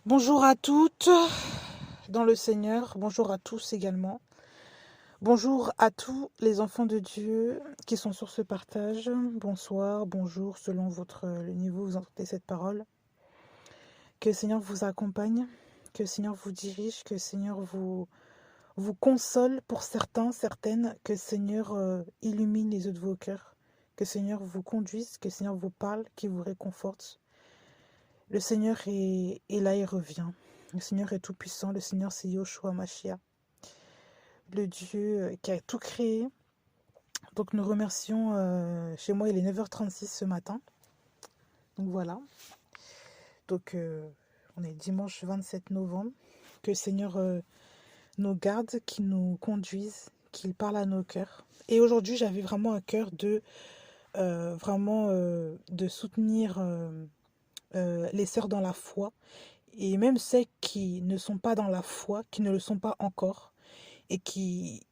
Bonjour à toutes dans le Seigneur, bonjour à tous également. Bonjour à tous les enfants de Dieu qui sont sur ce partage. Bonsoir, bonjour, selon le niveau où vous entendez cette parole. Que le Seigneur vous accompagne, que le Seigneur vous dirige, que le Seigneur vous console pour certains, certaines, que le Seigneur illumine les yeux de vos cœurs, que le Seigneur vous conduise, que le Seigneur vous parle, qu'il vous réconforte. Le Seigneur est là et revient. Le Seigneur est tout puissant, le Seigneur c'est Yoshua Mashiach, le Dieu qui a tout créé. Donc nous remercions, chez moi il est 9h36 ce matin. Donc voilà. Donc on est dimanche 27 novembre. Que le Seigneur nous garde, qu'il nous conduise, qu'il parle à nos cœurs. Et aujourd'hui j'avais vraiment un cœur de de soutenir les sœurs dans la foi. Et même celles qui ne sont pas dans la foi, qui ne le sont pas encore, et qui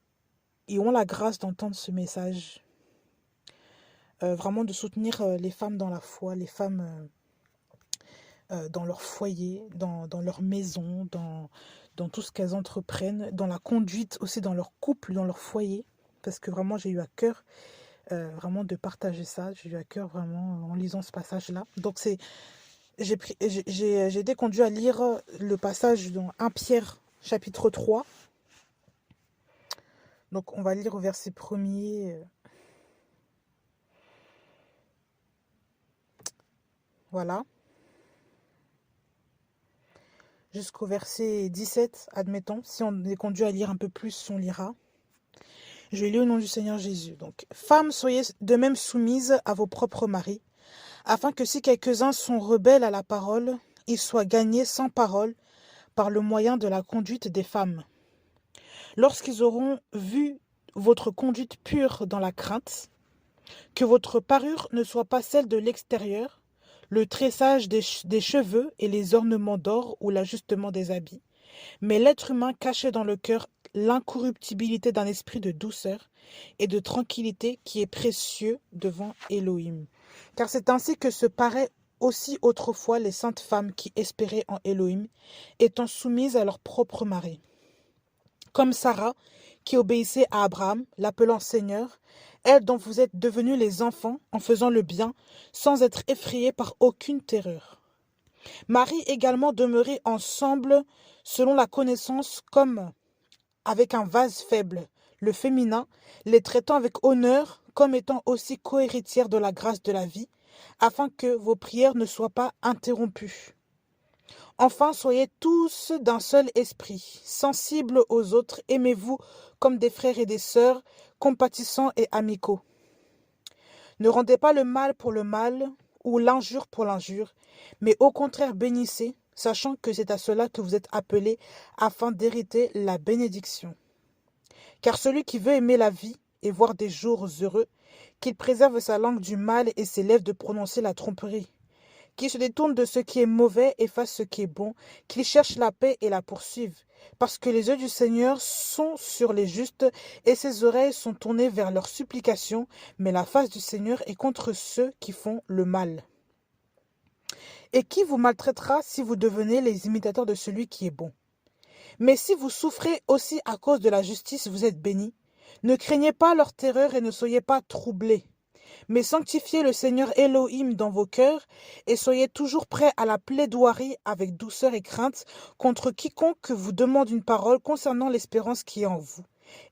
ont la grâce d'entendre ce message. Vraiment de soutenir les femmes dans la foi, les femmes dans leur foyer, dans leur maison, dans tout ce qu'elles entreprennent, dans la conduite aussi dans leur couple, dans leur foyer. Parce que vraiment j'ai eu à cœur vraiment de partager ça. J'ai eu à cœur vraiment en lisant ce passage-là. Donc j'ai été conduit à lire le passage dans 1 Pierre chapitre 3. Donc on va lire au verset 1er. Voilà. Jusqu'au verset 17, admettons. Si on est conduit à lire un peu plus, on lira. Je lis au nom du Seigneur Jésus. Donc, femmes, soyez de même soumises à vos propres maris, afin que si quelques-uns sont rebelles à la parole, ils soient gagnés sans parole par le moyen de la conduite des femmes. Lorsqu'ils auront vu votre conduite pure dans la crainte, que votre parure ne soit pas celle de l'extérieur, le tressage des cheveux et les ornements d'or ou l'ajustement des habits, mais l'être humain caché dans le cœur l'incorruptibilité d'un esprit de douceur et de tranquillité qui est précieux devant Elohim. Car c'est ainsi que se paraient aussi autrefois les saintes femmes qui espéraient en Elohim, étant soumises à leur propre mari. Comme Sarah, qui obéissait à Abraham, l'appelant Seigneur, elle dont vous êtes devenus les enfants en faisant le bien, sans être effrayés par aucune terreur. Marie également demeurait ensemble selon la connaissance comme avec un vase faible, le féminin, les traitant avec honneur comme étant aussi cohéritières de la grâce de la vie, afin que vos prières ne soient pas interrompues. Enfin, soyez tous d'un seul esprit, sensibles aux autres, aimez-vous comme des frères et des sœurs, compatissants et amicaux. Ne rendez pas le mal pour le mal ou l'injure pour l'injure, mais au contraire bénissez, sachant que c'est à cela que vous êtes appelés afin d'hériter la bénédiction. Car celui qui veut aimer la vie et voir des jours heureux, qu'il préserve sa langue du mal et ses lèvres de prononcer la tromperie, qu'il se détourne de ce qui est mauvais et fasse ce qui est bon, qu'il cherche la paix et la poursuive, parce que les yeux du Seigneur sont sur les justes et ses oreilles sont tournées vers leurs supplications, mais la face du Seigneur est contre ceux qui font le mal. Et qui vous maltraitera si vous devenez les imitateurs de celui qui est bon? Mais si vous souffrez aussi à cause de la justice, vous êtes bénis. Ne craignez pas leur terreur et ne soyez pas troublés. Mais sanctifiez le Seigneur Elohim dans vos cœurs et soyez toujours prêts à la plaidoirie avec douceur et crainte contre quiconque vous demande une parole concernant l'espérance qui est en vous,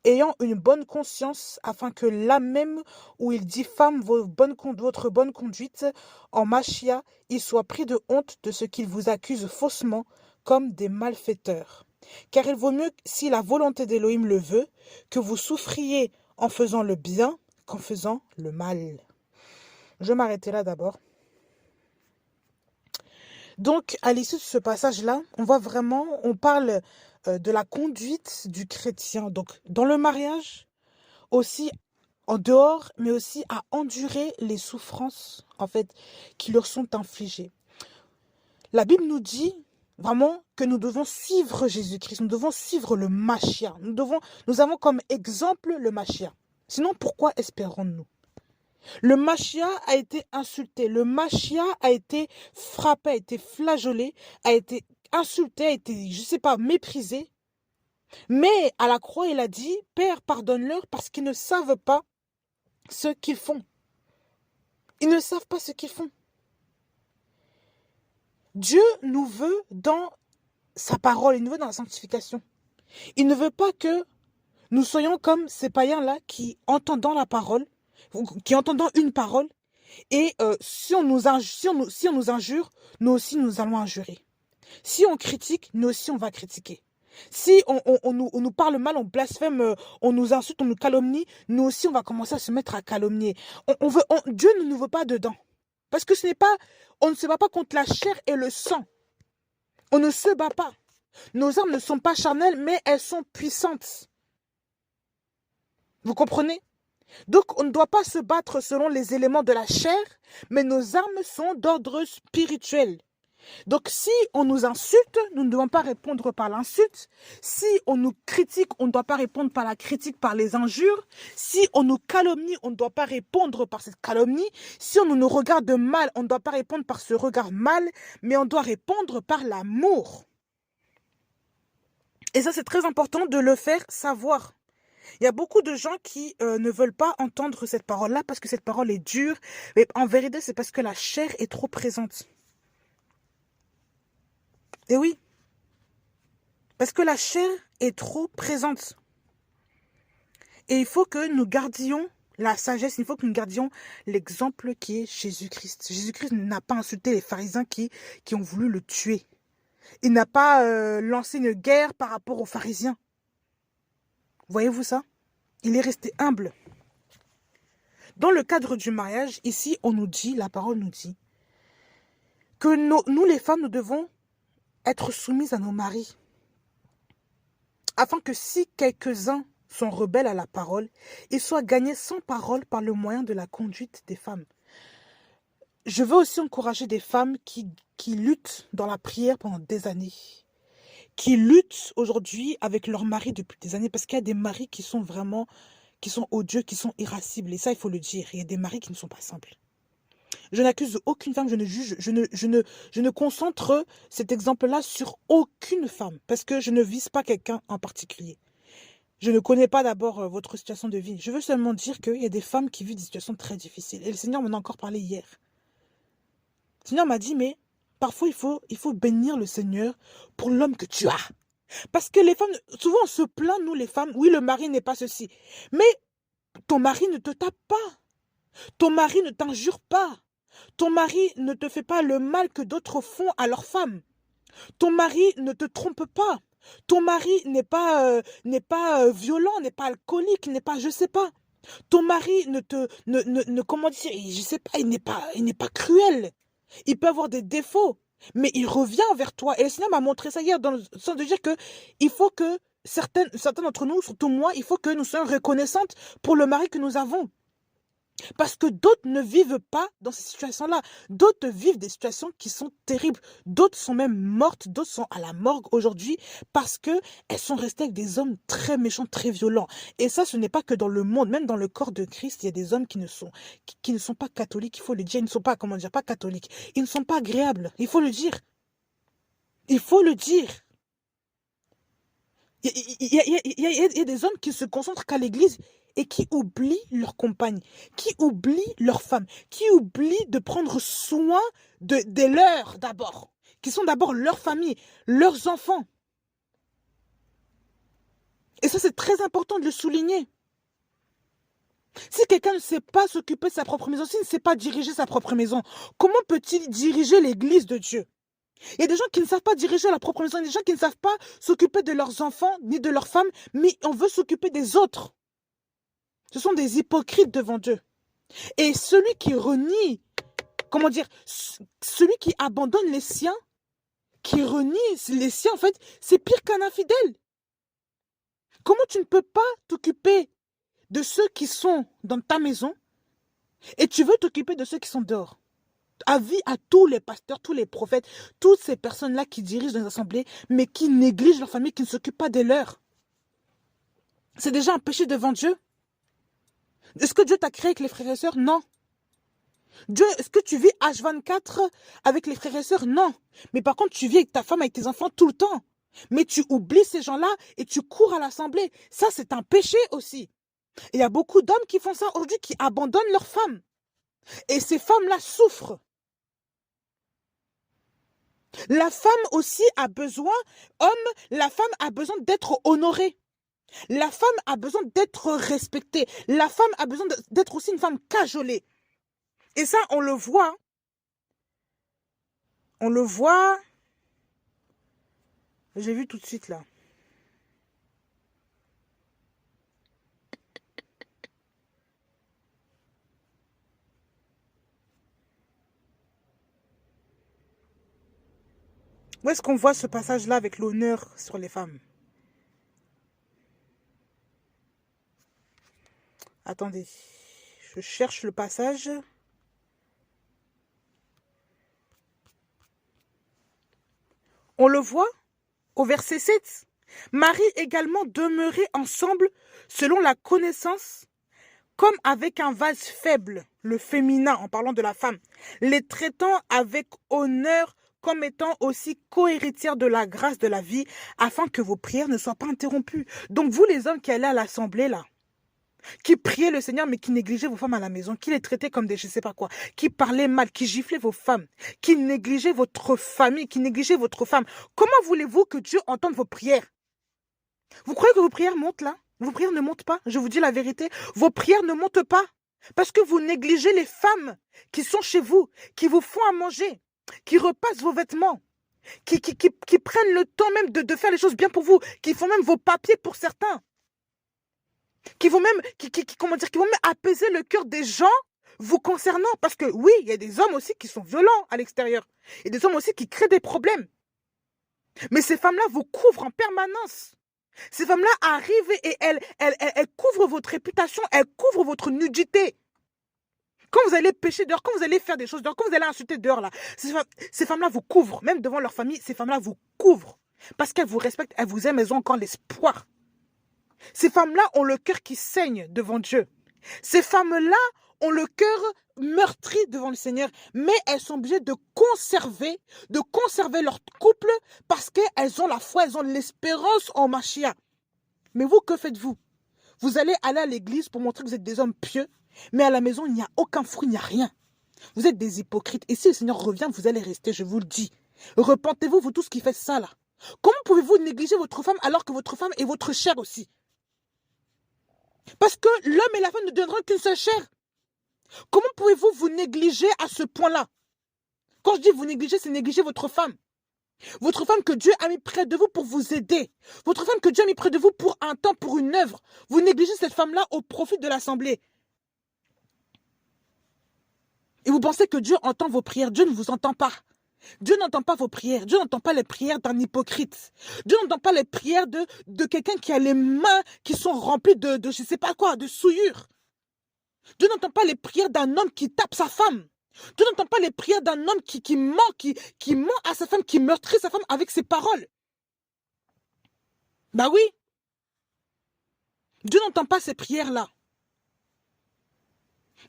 ayant une bonne conscience afin que là même où il diffame votre bonne conduite en Machia, il soit pris de honte de ce qu'il vous accuse faussement comme des malfaiteurs. Car il vaut mieux, si la volonté d'Elohim le veut, que vous souffriez en faisant le bien qu'en faisant le mal. Je m'arrêtais là d'abord. Donc, à l'issue de ce passage-là, on parle de la conduite du chrétien. Donc, dans le mariage, aussi en dehors, mais aussi à endurer les souffrances, en fait, qui leur sont infligées. La Bible nous dit vraiment que nous devons suivre Jésus-Christ, nous devons suivre le Mashiach. Nous avons comme exemple le Mashiach. Sinon, pourquoi espérons-nous? Le Mashiach a été insulté, le Mashiach a été frappé, a été flageolé, insulté, a été, je ne sais pas, méprisé. Mais à la croix, il a dit, Père, pardonne-leur parce qu'ils ne savent pas ce qu'ils font. Ils ne savent pas ce qu'ils font. Dieu nous veut dans sa parole, il nous veut dans la sanctification. Il ne veut pas que nous soyons comme ces païens-là qui, entendant la parole, qui entendant une parole, et si on nous injure, nous aussi nous allons injurer. Si on critique, nous aussi on va critiquer. Si on nous parle mal, on blasphème, on nous insulte, on nous calomnie, nous aussi on va commencer à se mettre à calomnier. Dieu ne nous veut pas dedans. Parce que on ne se bat pas contre la chair et le sang. On ne se bat pas. Nos armes ne sont pas charnelles, mais elles sont puissantes. Vous comprenez? Donc, on ne doit pas se battre selon les éléments de la chair, mais nos armes sont d'ordre spirituel. Donc, si on nous insulte, nous ne devons pas répondre par l'insulte. Si on nous critique, on ne doit pas répondre par la critique, par les injures. Si on nous calomnie, on ne doit pas répondre par cette calomnie. Si on nous regarde mal, on ne doit pas répondre par ce regard mal, mais on doit répondre par l'amour. Et ça, c'est très important de le faire savoir. Il y a beaucoup de gens qui ne veulent pas entendre cette parole-là parce que cette parole est dure. Mais en vérité, c'est parce que la chair est trop présente. Et oui, parce que la chair est trop présente. Et il faut que nous gardions la sagesse, il faut que nous gardions l'exemple qui est Jésus-Christ. Jésus-Christ n'a pas insulté les pharisiens qui ont voulu le tuer. Il n'a pas lancé une guerre par rapport aux pharisiens. Voyez-vous ça? Il est resté humble. Dans le cadre du mariage, ici, on nous dit, la parole nous dit, que nous les femmes, nous devons être soumises à nos maris. Afin que si quelques-uns sont rebelles à la parole, ils soient gagnés sans parole par le moyen de la conduite des femmes. Je veux aussi encourager des femmes qui luttent dans la prière pendant des années, qui luttent aujourd'hui avec leur mari depuis des années, parce qu'il y a des maris qui sont odieux, qui sont irascibles, et ça, il faut le dire. Il y a des maris qui ne sont pas simples. Je n'accuse aucune femme, je ne juge, je ne concentre cet exemple-là sur aucune femme, parce que je ne vise pas quelqu'un en particulier. Je ne connais pas d'abord votre situation de vie. Je veux seulement dire qu'il y a des femmes qui vivent des situations très difficiles. Et le Seigneur m'en a encore parlé hier. Le Seigneur m'a dit, mais parfois il faut bénir le Seigneur pour l'homme que tu as. Parce que les femmes, souvent on se plaint, nous les femmes, oui, le mari n'est pas ceci. Mais ton mari ne te tape pas. Ton mari ne t'injure pas. Ton mari ne te fait pas le mal que d'autres font à leurs femmes. Ton mari ne te trompe pas. Ton mari n'est pas violent, n'est pas alcoolique, n'est pas, je sais pas. Ton mari comment dire, je sais pas, il n'est pas cruel. Il peut avoir des défauts, mais il revient vers toi. Et le Seigneur m'a montré ça hier dans le sens de dire que il faut que certains d'entre nous, surtout moi, il faut que nous soyons reconnaissantes pour le mari que nous avons. Parce que d'autres ne vivent pas dans ces situations-là. D'autres vivent des situations qui sont terribles. D'autres sont même mortes. D'autres sont à la morgue aujourd'hui parce qu'elles sont restées avec des hommes très méchants, très violents. Et ça, ce n'est pas que dans le monde. Même dans le corps de Christ, il y a des hommes qui ne sont pas catholiques. Il faut le dire. Ils ne sont pas, pas catholiques. Ils ne sont pas agréables. Il faut le dire. Il faut le dire. Il y a des hommes qui se concentrent qu'à l'église et qui oublient leur compagne, qui oublient leur femme, qui oublient de prendre soin des leurs d'abord, qui sont d'abord leur famille, leurs enfants. Et ça, c'est très important de le souligner. Si quelqu'un ne sait pas s'occuper de sa propre maison, s'il ne sait pas diriger sa propre maison, comment peut-il diriger l'église de Dieu? Il y a des gens qui ne savent pas diriger leur propre maison, il y a des gens qui ne savent pas s'occuper de leurs enfants ni de leurs femmes, mais on veut s'occuper des autres. Ce sont des hypocrites devant Dieu. Et celui qui renie, celui qui abandonne les siens, qui renie les siens, en fait, c'est pire qu'un infidèle. Comment tu ne peux pas t'occuper de ceux qui sont dans ta maison et tu veux t'occuper de ceux qui sont dehors? Avis à tous les pasteurs, tous les prophètes, toutes ces personnes-là qui dirigent dans les assemblées, mais qui négligent leur famille, qui ne s'occupent pas des leurs. C'est déjà un péché devant Dieu. Est-ce que Dieu t'a créé avec les frères et sœurs? Non. Dieu, est-ce que tu vis H24 avec les frères et sœurs? Non. Mais par contre, tu vis avec ta femme, avec tes enfants tout le temps. Mais tu oublies ces gens-là et tu cours à l'assemblée. Ça, c'est un péché aussi. Et il y a beaucoup d'hommes qui font ça aujourd'hui, qui abandonnent leurs femmes. Et ces femmes-là souffrent. La femme aussi a besoin, la femme a besoin d'être honorée. La femme a besoin d'être respectée. La femme a besoin d'être aussi une femme cajolée. Et ça, on le voit. On le voit. J'ai vu tout de suite là. Où est-ce qu'on voit ce passage-là avec l'honneur sur les femmes? Attendez. Je cherche le passage. On le voit au verset 7. Marie également demeurait ensemble selon la connaissance, comme avec un vase faible, le féminin en parlant de la femme, les traitant avec honneur comme étant aussi co-héritières de la grâce de la vie, afin que vos prières ne soient pas interrompues. Donc vous les hommes qui allez à l'assemblée là, qui priaient le Seigneur mais qui négligeaient vos femmes à la maison, qui les traitaient comme des je sais pas quoi, qui parlaient mal, qui giflaient vos femmes, qui négligeaient votre famille, qui négligeaient votre femme, comment voulez-vous que Dieu entende vos prières? Vous croyez que vos prières montent là? Vos prières ne montent pas, je vous dis la vérité. Vos prières ne montent pas parce que vous négligez les femmes qui sont chez vous, qui vous font à manger, qui repassent vos vêtements, qui prennent le temps même de faire les choses bien pour vous, qui font même vos papiers pour certains, qui vont même, qui vont même apaiser le cœur des gens vous concernant. Parce que oui, il y a des hommes aussi qui sont violents à l'extérieur. Il y a des hommes aussi qui créent des problèmes. Mais ces femmes-là vous couvrent en permanence. Ces femmes-là arrivent et elles couvrent votre réputation, elles couvrent votre nudité. Quand vous allez pécher dehors, quand vous allez faire des choses dehors, quand vous allez insulter dehors, là, ces femmes-là vous couvrent. Même devant leur famille, ces femmes-là vous couvrent. Parce qu'elles vous respectent, elles vous aiment, elles ont encore l'espoir. Ces femmes-là ont le cœur qui saigne devant Dieu. Ces femmes-là ont le cœur meurtri devant le Seigneur, mais elles sont obligées de conserver leur couple parce qu'elles ont la foi, elles ont l'espérance en Machia. Mais vous, que faites-vous? Vous allez aller à l'église pour montrer que vous êtes des hommes pieux, mais à la maison, il n'y a aucun fruit, il n'y a rien. Vous êtes des hypocrites. Et si le Seigneur revient, vous allez rester, je vous le dis. Repentez-vous, vous tous qui faites ça là. Comment pouvez-vous négliger votre femme alors que votre femme est votre chair aussi? Parce que l'homme et la femme ne deviendront qu'une seule chair. Comment pouvez-vous vous négliger à ce point-là? Quand je dis vous négliger, c'est négliger votre femme. Votre femme que Dieu a mis près de vous pour vous aider. Votre femme que Dieu a mis près de vous pour un temps, pour une œuvre. Vous négligez cette femme-là au profit de l'assemblée. Et vous pensez que Dieu entend vos prières. Dieu ne vous entend pas. Dieu n'entend pas vos prières. Dieu n'entend pas les prières d'un hypocrite. Dieu n'entend pas les prières de quelqu'un qui a les mains qui sont remplies de je ne sais pas quoi, de souillure. Dieu n'entend pas les prières d'un homme qui tape sa femme. Dieu n'entend pas les prières d'un homme qui ment à sa femme, qui meurtrit sa femme avec ses paroles. Bah oui. Dieu n'entend pas ces prières-là.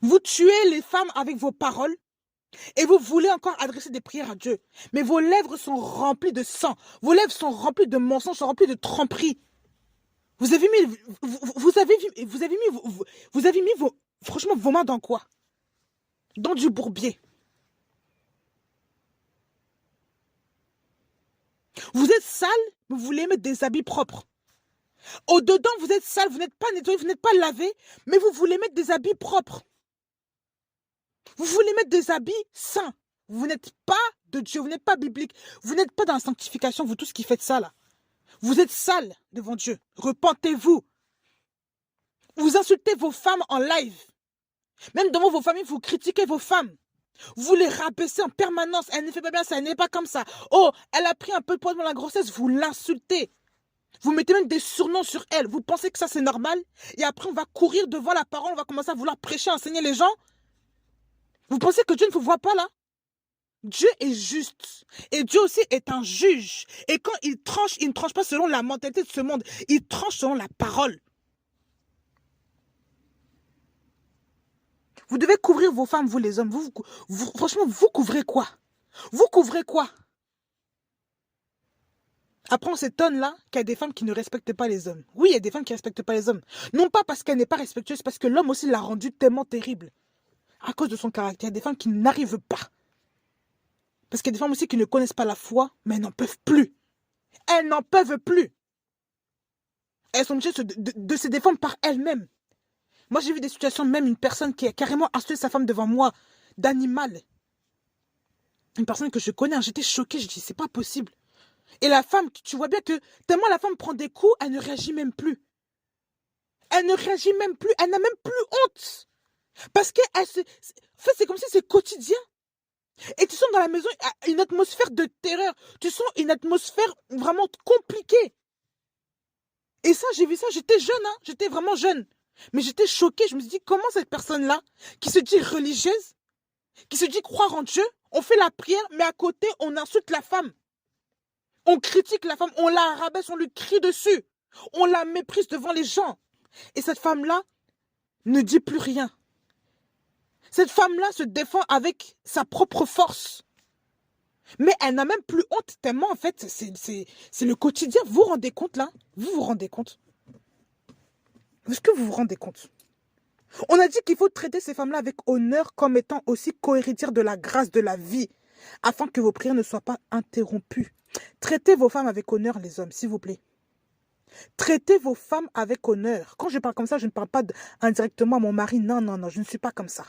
Vous tuez les femmes avec vos paroles et vous voulez encore adresser des prières à Dieu. Mais vos lèvres sont remplies de sang. Vos lèvres sont remplies de mensonges, sont remplies de tromperies. Vous avez mis franchement, vos mains dans quoi? Dans du bourbier. Vous êtes sale, mais vous voulez mettre des habits propres. Au-dedans, vous êtes sale, vous n'êtes pas nettoyé, vous n'êtes pas lavé, mais vous voulez mettre des habits propres. Vous voulez mettre des habits sains. Vous n'êtes pas de Dieu, vous n'êtes pas biblique. Vous n'êtes pas dans la sanctification, vous tous qui faites ça là. Vous êtes sales devant Dieu. Repentez-vous. Vous insultez vos femmes en live. Même devant vos familles, vous critiquez vos femmes. Vous les rabaissez en permanence. Elle ne fait pas bien ça, elle n'est pas comme ça. Oh, elle a pris un peu de poids dans la grossesse. Vous l'insultez. Vous mettez même des surnoms sur elle. Vous pensez que ça c'est normal? Et après on va courir devant la parole. On va commencer à vouloir prêcher, enseigner les gens. Vous pensez que Dieu ne vous voit pas là? Dieu est juste. Et Dieu aussi est un juge. Et quand il ne tranche pas selon la mentalité de ce monde. Il tranche selon la parole. Vous devez couvrir vos femmes, vous les hommes. Franchement, vous couvrez quoi? Vous couvrez quoi? Après, on s'étonne là qu'il y a des femmes qui ne respectent pas les hommes. Oui, il y a des femmes qui ne respectent pas les hommes. Non pas parce qu'elle n'est pas respectueuse, parce que l'homme aussi l'a rendue tellement terrible. À cause de son caractère, il y a des femmes qui n'arrivent pas. Parce qu'il y a des femmes aussi qui ne connaissent pas la foi, mais elles n'en peuvent plus. Elles n'en peuvent plus. Elles sont obligées de se défendre par elles-mêmes. Moi, j'ai vu des situations, même une personne qui a carrément insulté sa femme devant moi, d'animal. Une personne que je connais, j'étais choquée, je dis, c'est pas possible. Et la femme, tu vois bien que tellement la femme prend des coups, elle ne réagit même plus. Elle ne réagit même plus, elle n'a même plus honte. Parce que en fait, c'est comme si c'est quotidien. Et tu sens dans la maison une atmosphère de terreur. Tu sens une atmosphère vraiment compliquée. Et ça, j'ai vu ça, j'étais jeune, hein, j'étais vraiment jeune. Mais j'étais choquée, je me suis dit, comment cette personne-là, qui se dit religieuse, qui se dit croire en Dieu, on fait la prière, mais à côté, on insulte la femme. On critique la femme, on la rabaisse, on lui crie dessus. On la méprise devant les gens. Et cette femme-là ne dit plus rien. Cette femme-là se défend avec sa propre force. Mais elle n'a même plus honte tellement, en fait, c'est le quotidien. Vous vous rendez compte, là? Vous vous rendez compte? Est-ce que vous vous rendez compte? On a dit qu'il faut traiter ces femmes-là avec honneur comme étant aussi co-héritières de la grâce de la vie, afin que vos prières ne soient pas interrompues. Traitez vos femmes avec honneur, les hommes, s'il vous plaît. Traitez vos femmes avec honneur. Quand je parle comme ça, je ne parle pas indirectement à mon mari. Non, non, non, je ne suis pas comme ça.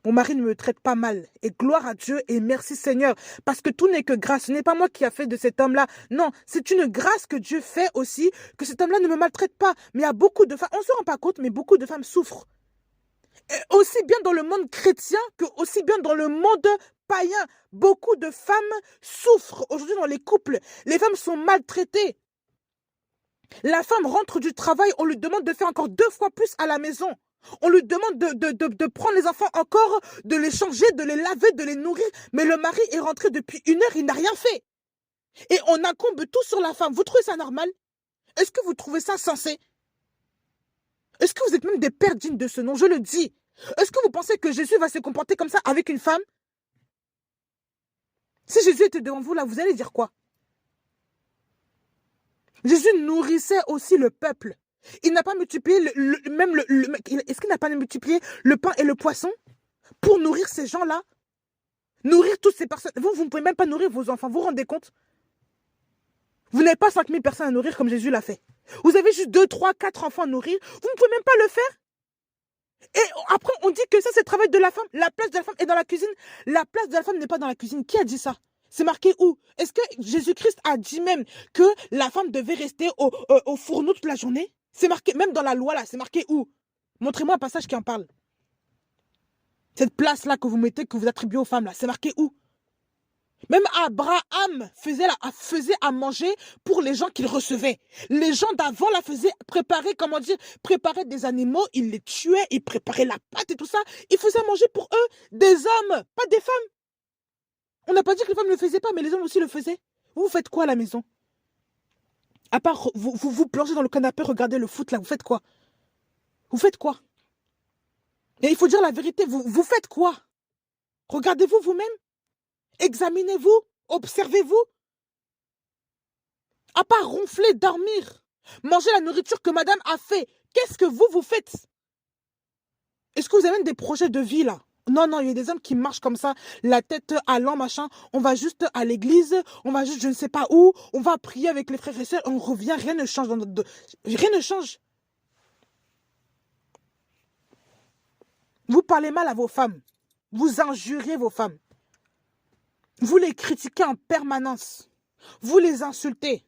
Mon mari ne me traite pas mal. Et gloire à Dieu et merci Seigneur. Parce que tout n'est que grâce. Ce n'est pas moi qui a fait de cet homme-là. Non, c'est une grâce que Dieu fait aussi, que cet homme-là ne me maltraite pas. Mais il y a beaucoup de femmes, on ne se rend pas compte, mais beaucoup de femmes souffrent. Et aussi bien dans le monde chrétien que aussi bien dans le monde païen. Beaucoup de femmes souffrent aujourd'hui dans les couples. Les femmes sont maltraitées. La femme rentre du travail, on lui demande de faire encore 2 fois plus à la maison. On lui demande de prendre les enfants encore, de les changer, de les laver, de les nourrir. Mais le mari est rentré depuis 1 heure, il n'a rien fait. Et on incombe tout sur la femme. Vous trouvez ça normal? Est-ce que vous trouvez ça sensé? Est-ce que vous êtes même des pères dignes de ce nom? Je le dis. Est-ce que vous pensez que Jésus va se comporter comme ça avec une femme? Si Jésus était devant vous, là, vous allez dire quoi? Jésus nourrissait aussi le peuple. Il n'a pas multiplié est-ce qu'il n'a pas multiplié le pain et le poisson pour nourrir ces gens-là? Nourrir toutes ces personnes. Vous ne pouvez même pas nourrir vos enfants. Vous vous rendez compte? Vous n'avez pas 5000 personnes à nourrir comme Jésus l'a fait. Vous avez juste 2, 3, 4 enfants à nourrir. Vous ne pouvez même pas le faire. Et après, on dit que ça, c'est le travail de la femme. La place de la femme est dans la cuisine. La place de la femme n'est pas dans la cuisine. Qui a dit ça? C'est marqué où? Est-ce que Jésus-Christ a dit même que la femme devait rester au fourneau toute la journée? C'est marqué, même dans la loi là, c'est marqué où? Montrez-moi un passage qui en parle. Cette place-là que vous mettez, que vous attribuez aux femmes là, c'est marqué où? Même Abraham faisait à manger pour les gens qu'il recevait. Les gens d'avant la faisaient préparer, comment dire, préparer des animaux, ils les tuaient, ils préparaient la pâte et tout ça. Ils faisaient manger pour eux des hommes, pas des femmes. On n'a pas dit que les femmes ne le faisaient pas, mais les hommes aussi le faisaient. Vous faites quoi à la maison? À part vous plongez dans le canapé, regardez le foot là, vous faites quoi? Vous faites quoi? Et il faut dire la vérité, vous faites quoi? Regardez-vous vous-même. Examinez-vous. Observez-vous. À part ronfler, dormir, manger la nourriture que madame a fait, qu'est-ce que vous faites? Est-ce que vous avez même des projets de vie là? Non, non, il y a des hommes qui marchent comme ça, la tête allant, machin. On va juste à l'église, on va juste je ne sais pas où, on va prier avec les frères et sœurs, on revient, rien ne change dans notre... Rien ne change. Vous parlez mal à vos femmes. Vous injuriez vos femmes. Vous les critiquez en permanence. Vous les insultez.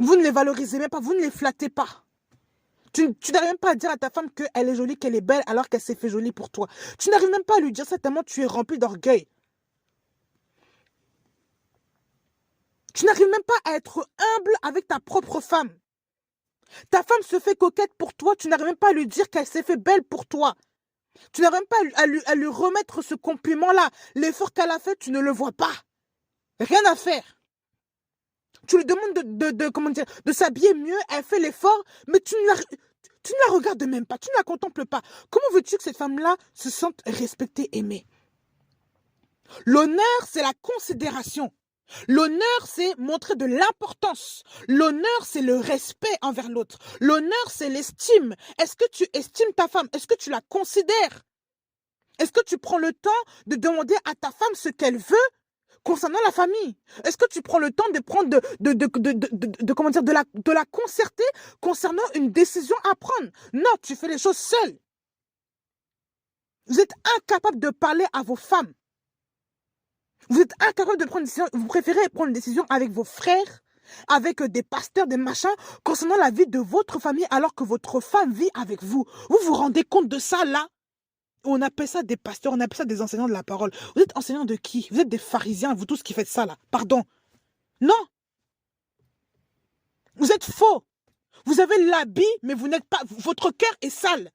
Vous ne les valorisez même pas. Vous ne les flattez pas. Tu n'arrives même pas à dire à ta femme qu'elle est jolie, qu'elle est belle, alors qu'elle s'est fait jolie pour toi. Tu n'arrives même pas à lui dire ça tellement tu es rempli d'orgueil. Tu n'arrives même pas à être humble avec ta propre femme. Ta femme se fait coquette pour toi, tu n'arrives même pas à lui dire qu'elle s'est fait belle pour toi. Tu n'arrives même pas à lui remettre ce compliment-là. L'effort qu'elle a fait, tu ne le vois pas. Rien à faire. Tu lui demandes comment dire, de s'habiller mieux, elle fait l'effort, mais Tu ne la regardes même pas, tu ne la contemples pas. Comment veux-tu que cette femme-là se sente respectée, aimée? L'honneur, c'est la considération. L'honneur, c'est montrer de l'importance. L'honneur, c'est le respect envers l'autre. L'honneur, c'est l'estime. Est-ce que tu estimes ta femme? Est-ce que tu la considères? Est-ce que tu prends le temps de demander à ta femme ce qu'elle veut concernant la famille? Est-ce que tu prends le temps de prendre comment dire, de la concerter concernant une décision à prendre? Non, tu fais les choses seule. Vous êtes incapable de parler à vos femmes. Vous êtes incapable de prendre une décision. Vous préférez prendre une décision avec vos frères, avec des pasteurs, des machins, concernant la vie de votre famille, alors que votre femme vit avec vous. Vous vous rendez compte de ça, là? On appelle ça des pasteurs, on appelle ça des enseignants de la parole. Vous êtes enseignants de qui? Vous êtes des pharisiens, vous tous qui faites ça, là. Pardon. Non. Vous êtes faux. Vous avez l'habit, mais vous n'êtes pas... Votre cœur est sale.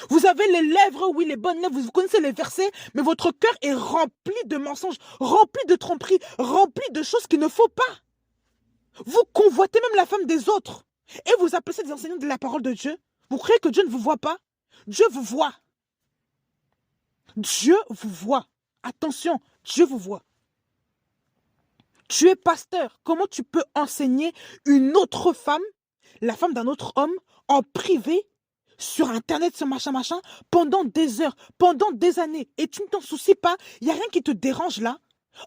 Vous avez les lèvres, oui, les bonnes lèvres, vous connaissez les versets, mais votre cœur est rempli de mensonges, rempli de tromperies, rempli de choses qu'il ne faut pas. Vous convoitez même la femme des autres. Et vous appelez ça des enseignants de la parole de Dieu. Vous croyez que Dieu ne vous voit pas? Dieu vous voit. Dieu vous voit. Attention, Dieu vous voit. Tu es pasteur. Comment tu peux enseigner une autre femme, la femme d'un autre homme, en privé, sur Internet, sur machin, pendant des heures, pendant des années, et tu ne t'en soucies pas? Il n'y a rien qui te dérange là?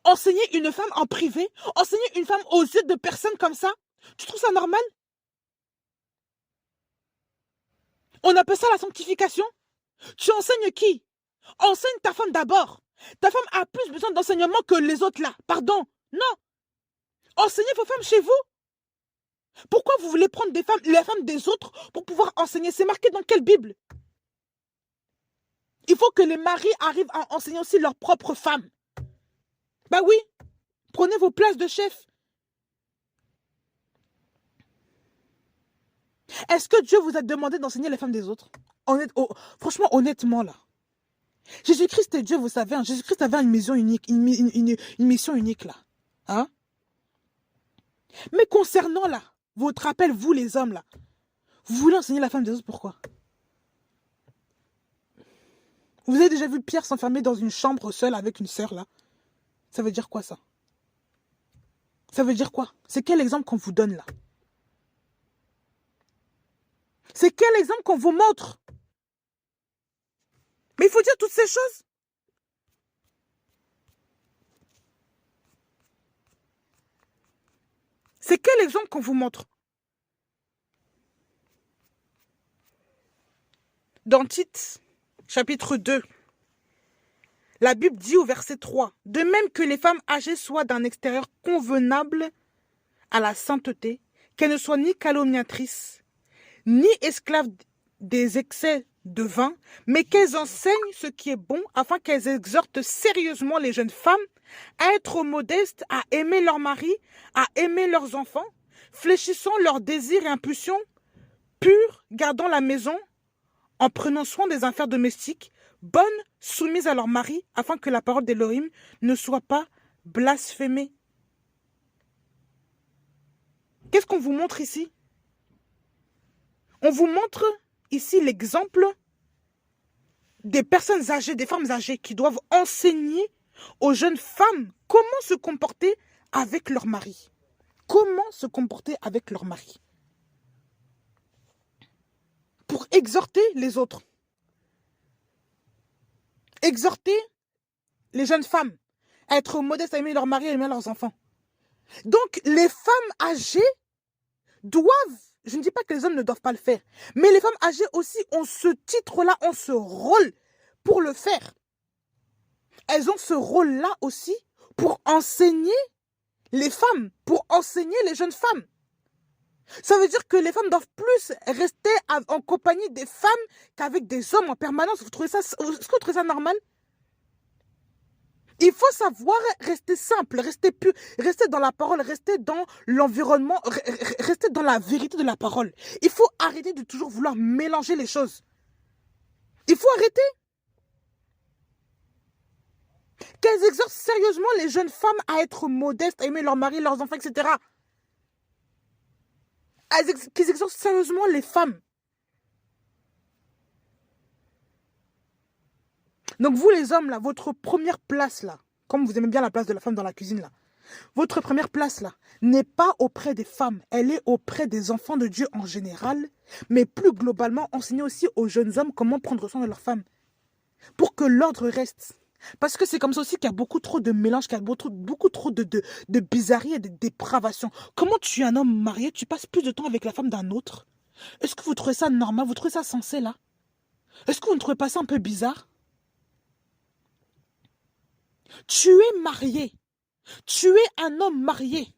Enseigner une femme en privé, enseigner une femme aux yeux de personnes comme ça, tu trouves ça normal? On appelle ça la sanctification? Tu enseignes qui? Enseigne ta femme d'abord. Ta femme a plus besoin d'enseignement que les autres là. Pardon. Non. Enseignez vos femmes chez vous. Pourquoi vous voulez prendre des femmes, les femmes des autres pour pouvoir enseigner? C'est marqué dans quelle Bible? Il faut que les maris arrivent à enseigner aussi leurs propres femmes. Bah oui. Prenez vos places de chef. Est-ce que Dieu vous a demandé d'enseigner les femmes des autres? Franchement, honnêtement là. Jésus-Christ est Dieu, vous savez. Hein, Jésus-Christ avait une mission unique, une mission unique là. Hein? Mais concernant là, votre appel, vous les hommes là, vous voulez enseigner la femme des autres, pourquoi? Vous avez déjà vu Pierre s'enfermer dans une chambre seule avec une sœur là? Ça veut dire quoi ça? Ça veut dire quoi? C'est quel exemple qu'on vous donne là? C'est quel exemple qu'on vous montre? Mais il faut dire toutes ces choses. C'est quel exemple qu'on vous montre? Dans Tite, chapitre 2, la Bible dit au verset 3, « De même que les femmes âgées soient d'un extérieur convenable à la sainteté, qu'elles ne soient ni calomniatrices, ni esclaves des excès de vin, mais qu'elles enseignent ce qui est bon, afin qu'elles exhortent sérieusement les jeunes femmes à être modestes, à aimer leur mari, à aimer leurs enfants, fléchissant leurs désirs et impulsions, pures, gardant la maison, en prenant soin des affaires domestiques, bonnes, soumises à leur mari, afin que la parole d'Élohim ne soit pas blasphémée. » Qu'est-ce qu'on vous montre ici? On vous montre ici l'exemple des personnes âgées, des femmes âgées qui doivent enseigner aux jeunes femmes comment se comporter avec leur mari. Comment se comporter avec leur mari. Pour exhorter les autres. Exhorter les jeunes femmes à être modestes, à aimer leur mari, à aimer leurs enfants. Donc, les femmes âgées doivent, je ne dis pas que les hommes ne doivent pas le faire, mais les femmes âgées aussi ont ce titre-là, ont ce rôle pour le faire. Elles ont ce rôle-là aussi pour enseigner les femmes, pour enseigner les jeunes femmes. Ça veut dire que les femmes doivent plus rester en compagnie des femmes qu'avec des hommes en permanence. Est-ce que vous trouvez ça normal? Il faut savoir rester simple, rester pur, rester dans la parole, rester dans l'environnement, rester dans la vérité de la parole. Il faut arrêter de toujours vouloir mélanger les choses. Il faut arrêter. Qu'elles exhortent sérieusement les jeunes femmes à être modestes, à aimer leur mari, leurs enfants, etc. qu'ils exhortent sérieusement les femmes. Donc vous les hommes là, votre première place là, comme vous aimez bien la place de la femme dans la cuisine là, votre première place là n'est pas auprès des femmes, elle est auprès des enfants de Dieu en général, mais plus globalement, enseigner aussi aux jeunes hommes comment prendre soin de leurs femmes, pour que l'ordre reste. Parce que c'est comme ça aussi qu'il y a beaucoup trop de mélange, qu'il y a beaucoup trop de bizarreries et de dépravation. Comment tu es un homme marié, tu passes plus de temps avec la femme d'un autre? Est-ce que vous trouvez ça normal? Vous trouvez ça sensé là? Est-ce que vous ne trouvez pas ça un peu bizarre? Tu es marié. Tu es un homme marié.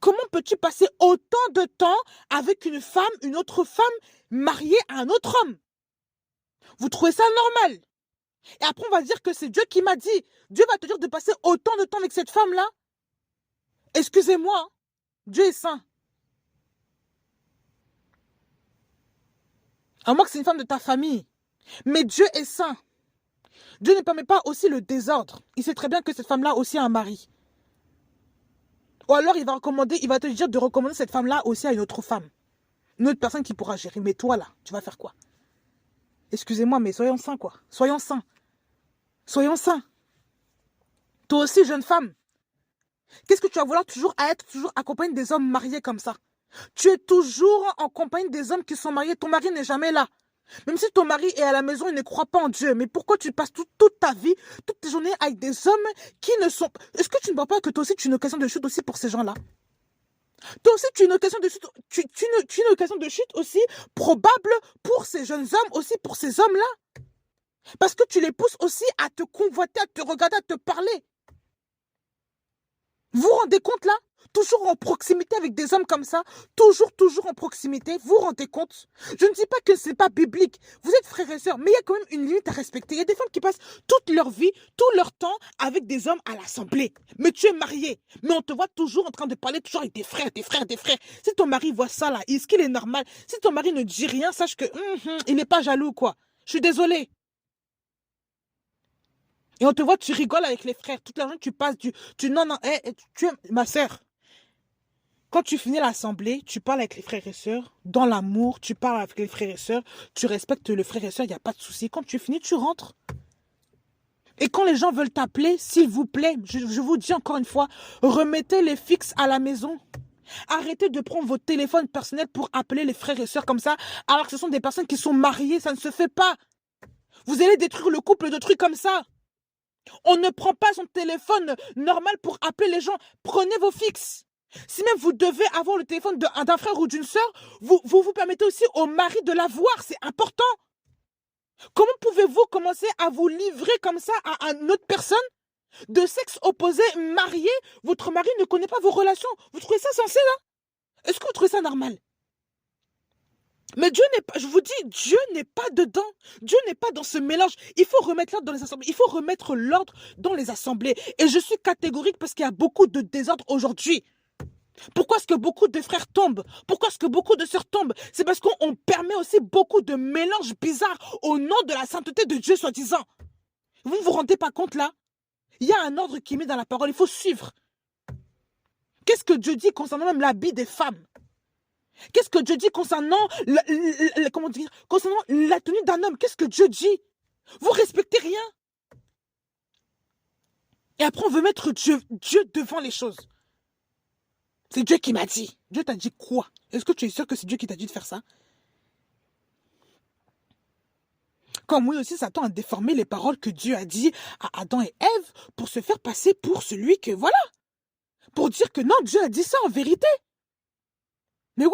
Comment peux-tu passer autant de temps avec une femme, une autre femme mariée à un autre homme? Vous trouvez ça normal? Et après, on va dire que c'est Dieu qui m'a dit. Dieu va te dire de passer autant de temps avec cette femme-là? Excusez-moi, Dieu est saint. À moins que c'est une femme de ta famille. Mais Dieu est saint. Dieu ne permet pas aussi le désordre. Il sait très bien que cette femme-là aussi a un mari. Ou alors il va te dire de recommander cette femme-là aussi à une autre femme. Une autre personne qui pourra gérer. Mais toi là, tu vas faire quoi? Excusez-moi, mais soyons saints quoi. Soyons saints. Soyons saints. Toi aussi, jeune femme. Qu'est-ce que tu vas vouloir toujours être toujours accompagné des hommes mariés comme ça? Tu es toujours en compagnie des hommes qui sont mariés. Ton mari n'est jamais là. Même si ton mari est à la maison, il ne croit pas en Dieu. Mais pourquoi tu passes toute ta vie, toute tes journées avec des hommes qui ne sont... Est-ce que tu ne vois pas que toi aussi tu es une occasion de chute aussi pour ces gens-là? Toi aussi tu es une occasion de chute, tu es une occasion de chute aussi probable pour ces jeunes hommes, aussi pour ces hommes-là. Parce que tu les pousses aussi à te convoiter, à te regarder, à te parler. Vous vous rendez compte là? Toujours en proximité avec des hommes comme ça, toujours en proximité, vous vous rendez compte? Je ne dis pas que c'est pas biblique, vous êtes frères et sœurs, mais il y a quand même une limite à respecter. Il y a des femmes qui passent toute leur vie, tout leur temps avec des hommes à l'assemblée. Mais tu es marié, mais on te voit toujours en train de parler toujours avec des frères. Si ton mari voit ça là, est-ce qu'il est normal? Si ton mari ne dit rien, sache que il n'est pas jaloux quoi. Je suis désolée. Et on te voit, tu rigoles avec les frères. Toute la journée, tu passes non, tu es ma sœur. Quand tu finis l'assemblée, tu parles avec les frères et sœurs. Dans l'amour, tu parles avec les frères et sœurs. Tu respectes le frère et sœur, il n'y a pas de souci. Quand tu finis, tu rentres. Et quand les gens veulent t'appeler, s'il vous plaît, je vous dis encore une fois, remettez les fixes à la maison. Arrêtez de prendre vos téléphones personnels pour appeler les frères et sœurs comme ça, alors que ce sont des personnes qui sont mariées. Ça ne se fait pas. Vous allez détruire le couple de trucs comme ça. On ne prend pas son téléphone normal pour appeler les gens. Prenez vos fixes. Si même vous devez avoir le téléphone d'un frère ou d'une sœur, vous permettez aussi au mari de l'avoir. C'est important. Comment pouvez-vous commencer à vous livrer comme ça à une autre personne de sexe opposé, marié? Votre mari ne connaît pas vos relations. Vous trouvez ça sensé là? Est-ce que vous trouvez ça normal? Mais Dieu n'est pas, je vous dis, Dieu n'est pas dedans. Dieu n'est pas dans ce mélange. Il faut remettre l'ordre dans les assemblées. Il faut remettre l'ordre dans les assemblées. Et je suis catégorique parce qu'il y a beaucoup de désordre aujourd'hui. Pourquoi est-ce que beaucoup de frères tombent? Pourquoi est-ce que beaucoup de sœurs tombent? C'est parce qu'on permet aussi beaucoup de mélanges bizarres au nom de la sainteté de Dieu, soi-disant. Vous ne vous rendez pas compte là? Il y a un ordre qui est mis dans la parole. Il faut suivre. Qu'est-ce que Dieu dit concernant même l'habit des femmes? Qu'est-ce que Dieu dit concernant concernant la tenue d'un homme? Qu'est-ce que Dieu dit? Vous respectez rien. Et après, on veut mettre Dieu devant les choses. C'est Dieu qui m'a dit. Dieu t'a dit quoi? Est-ce que tu es sûr que c'est Dieu qui t'a dit de faire ça? Comme oui aussi, Satan a déformé les paroles que Dieu a dit à Adam et Ève pour se faire passer pour celui que, voilà. Pour dire que non, Dieu a dit ça en vérité. Mais oui,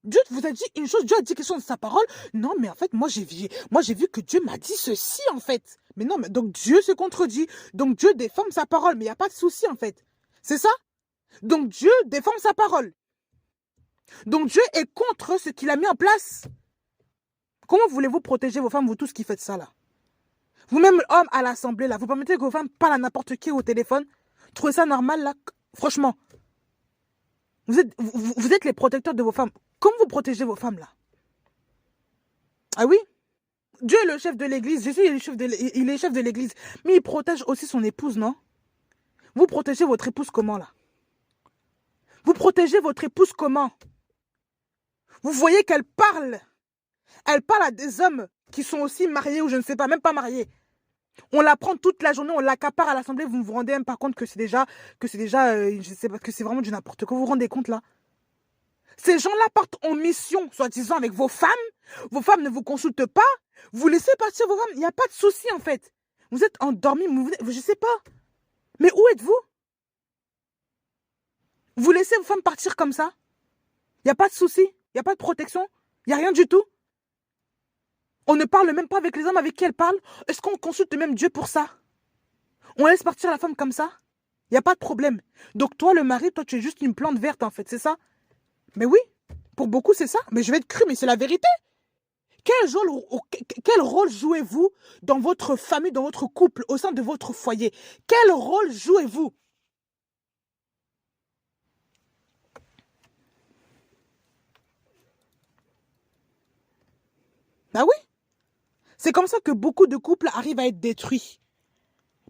Dieu vous a dit une chose, Dieu a dit quelque chose de sa parole. Non, mais en fait, moi j'ai vu que Dieu m'a dit ceci en fait. Mais non, mais donc Dieu se contredit. Donc Dieu déforme sa parole, mais il n'y a pas de souci en fait. C'est ça? Donc Dieu déforme sa parole. Donc Dieu est contre ce qu'il a mis en place. Comment voulez-vous protéger vos femmes, vous tous qui faites ça là? Vous-même, hommes à l'assemblée là, vous permettez que vos femmes parlent à n'importe qui au téléphone? Trouvez ça normal là? Franchement. Vous êtes les protecteurs de vos femmes. Comment vous protégez vos femmes là? Ah oui? Dieu est le chef de l'église. Jésus est le chef de l'église. Mais il protège aussi son épouse, non? Vous protégez votre épouse comment là? Vous protégez votre épouse comment? Vous voyez qu'elle parle. Elle parle à des hommes qui sont aussi mariés ou je ne sais pas, même pas mariés. On la prend toute la journée, on l'accapare à l'Assemblée, vous ne vous rendez même pas compte que c'est déjà, je sais pas, que c'est vraiment du n'importe quoi. Vous vous rendez compte là? Ces gens-là partent en mission, soi-disant, avec vos femmes ne vous consultent pas, vous laissez partir vos femmes, il n'y a pas de souci en fait. Vous êtes endormis, je ne sais pas. Mais où êtes-vous? Vous laissez vos femmes partir comme ça? Il n'y a pas de souci, il n'y a pas de protection, il n'y a rien du tout. On ne parle même pas avec les hommes avec qui elle parle. Est-ce qu'on consulte même Dieu pour ça? On laisse partir la femme comme ça? Il n'y a pas de problème. Donc toi, le mari, toi, tu es juste une plante verte en fait, c'est ça? Mais oui, pour beaucoup, c'est ça. Mais je vais être cru, mais c'est la vérité. Quel rôle jouez-vous dans votre famille, dans votre couple, au sein de votre foyer? Quel rôle jouez-vous? Ah oui? C'est comme ça que beaucoup de couples arrivent à être détruits.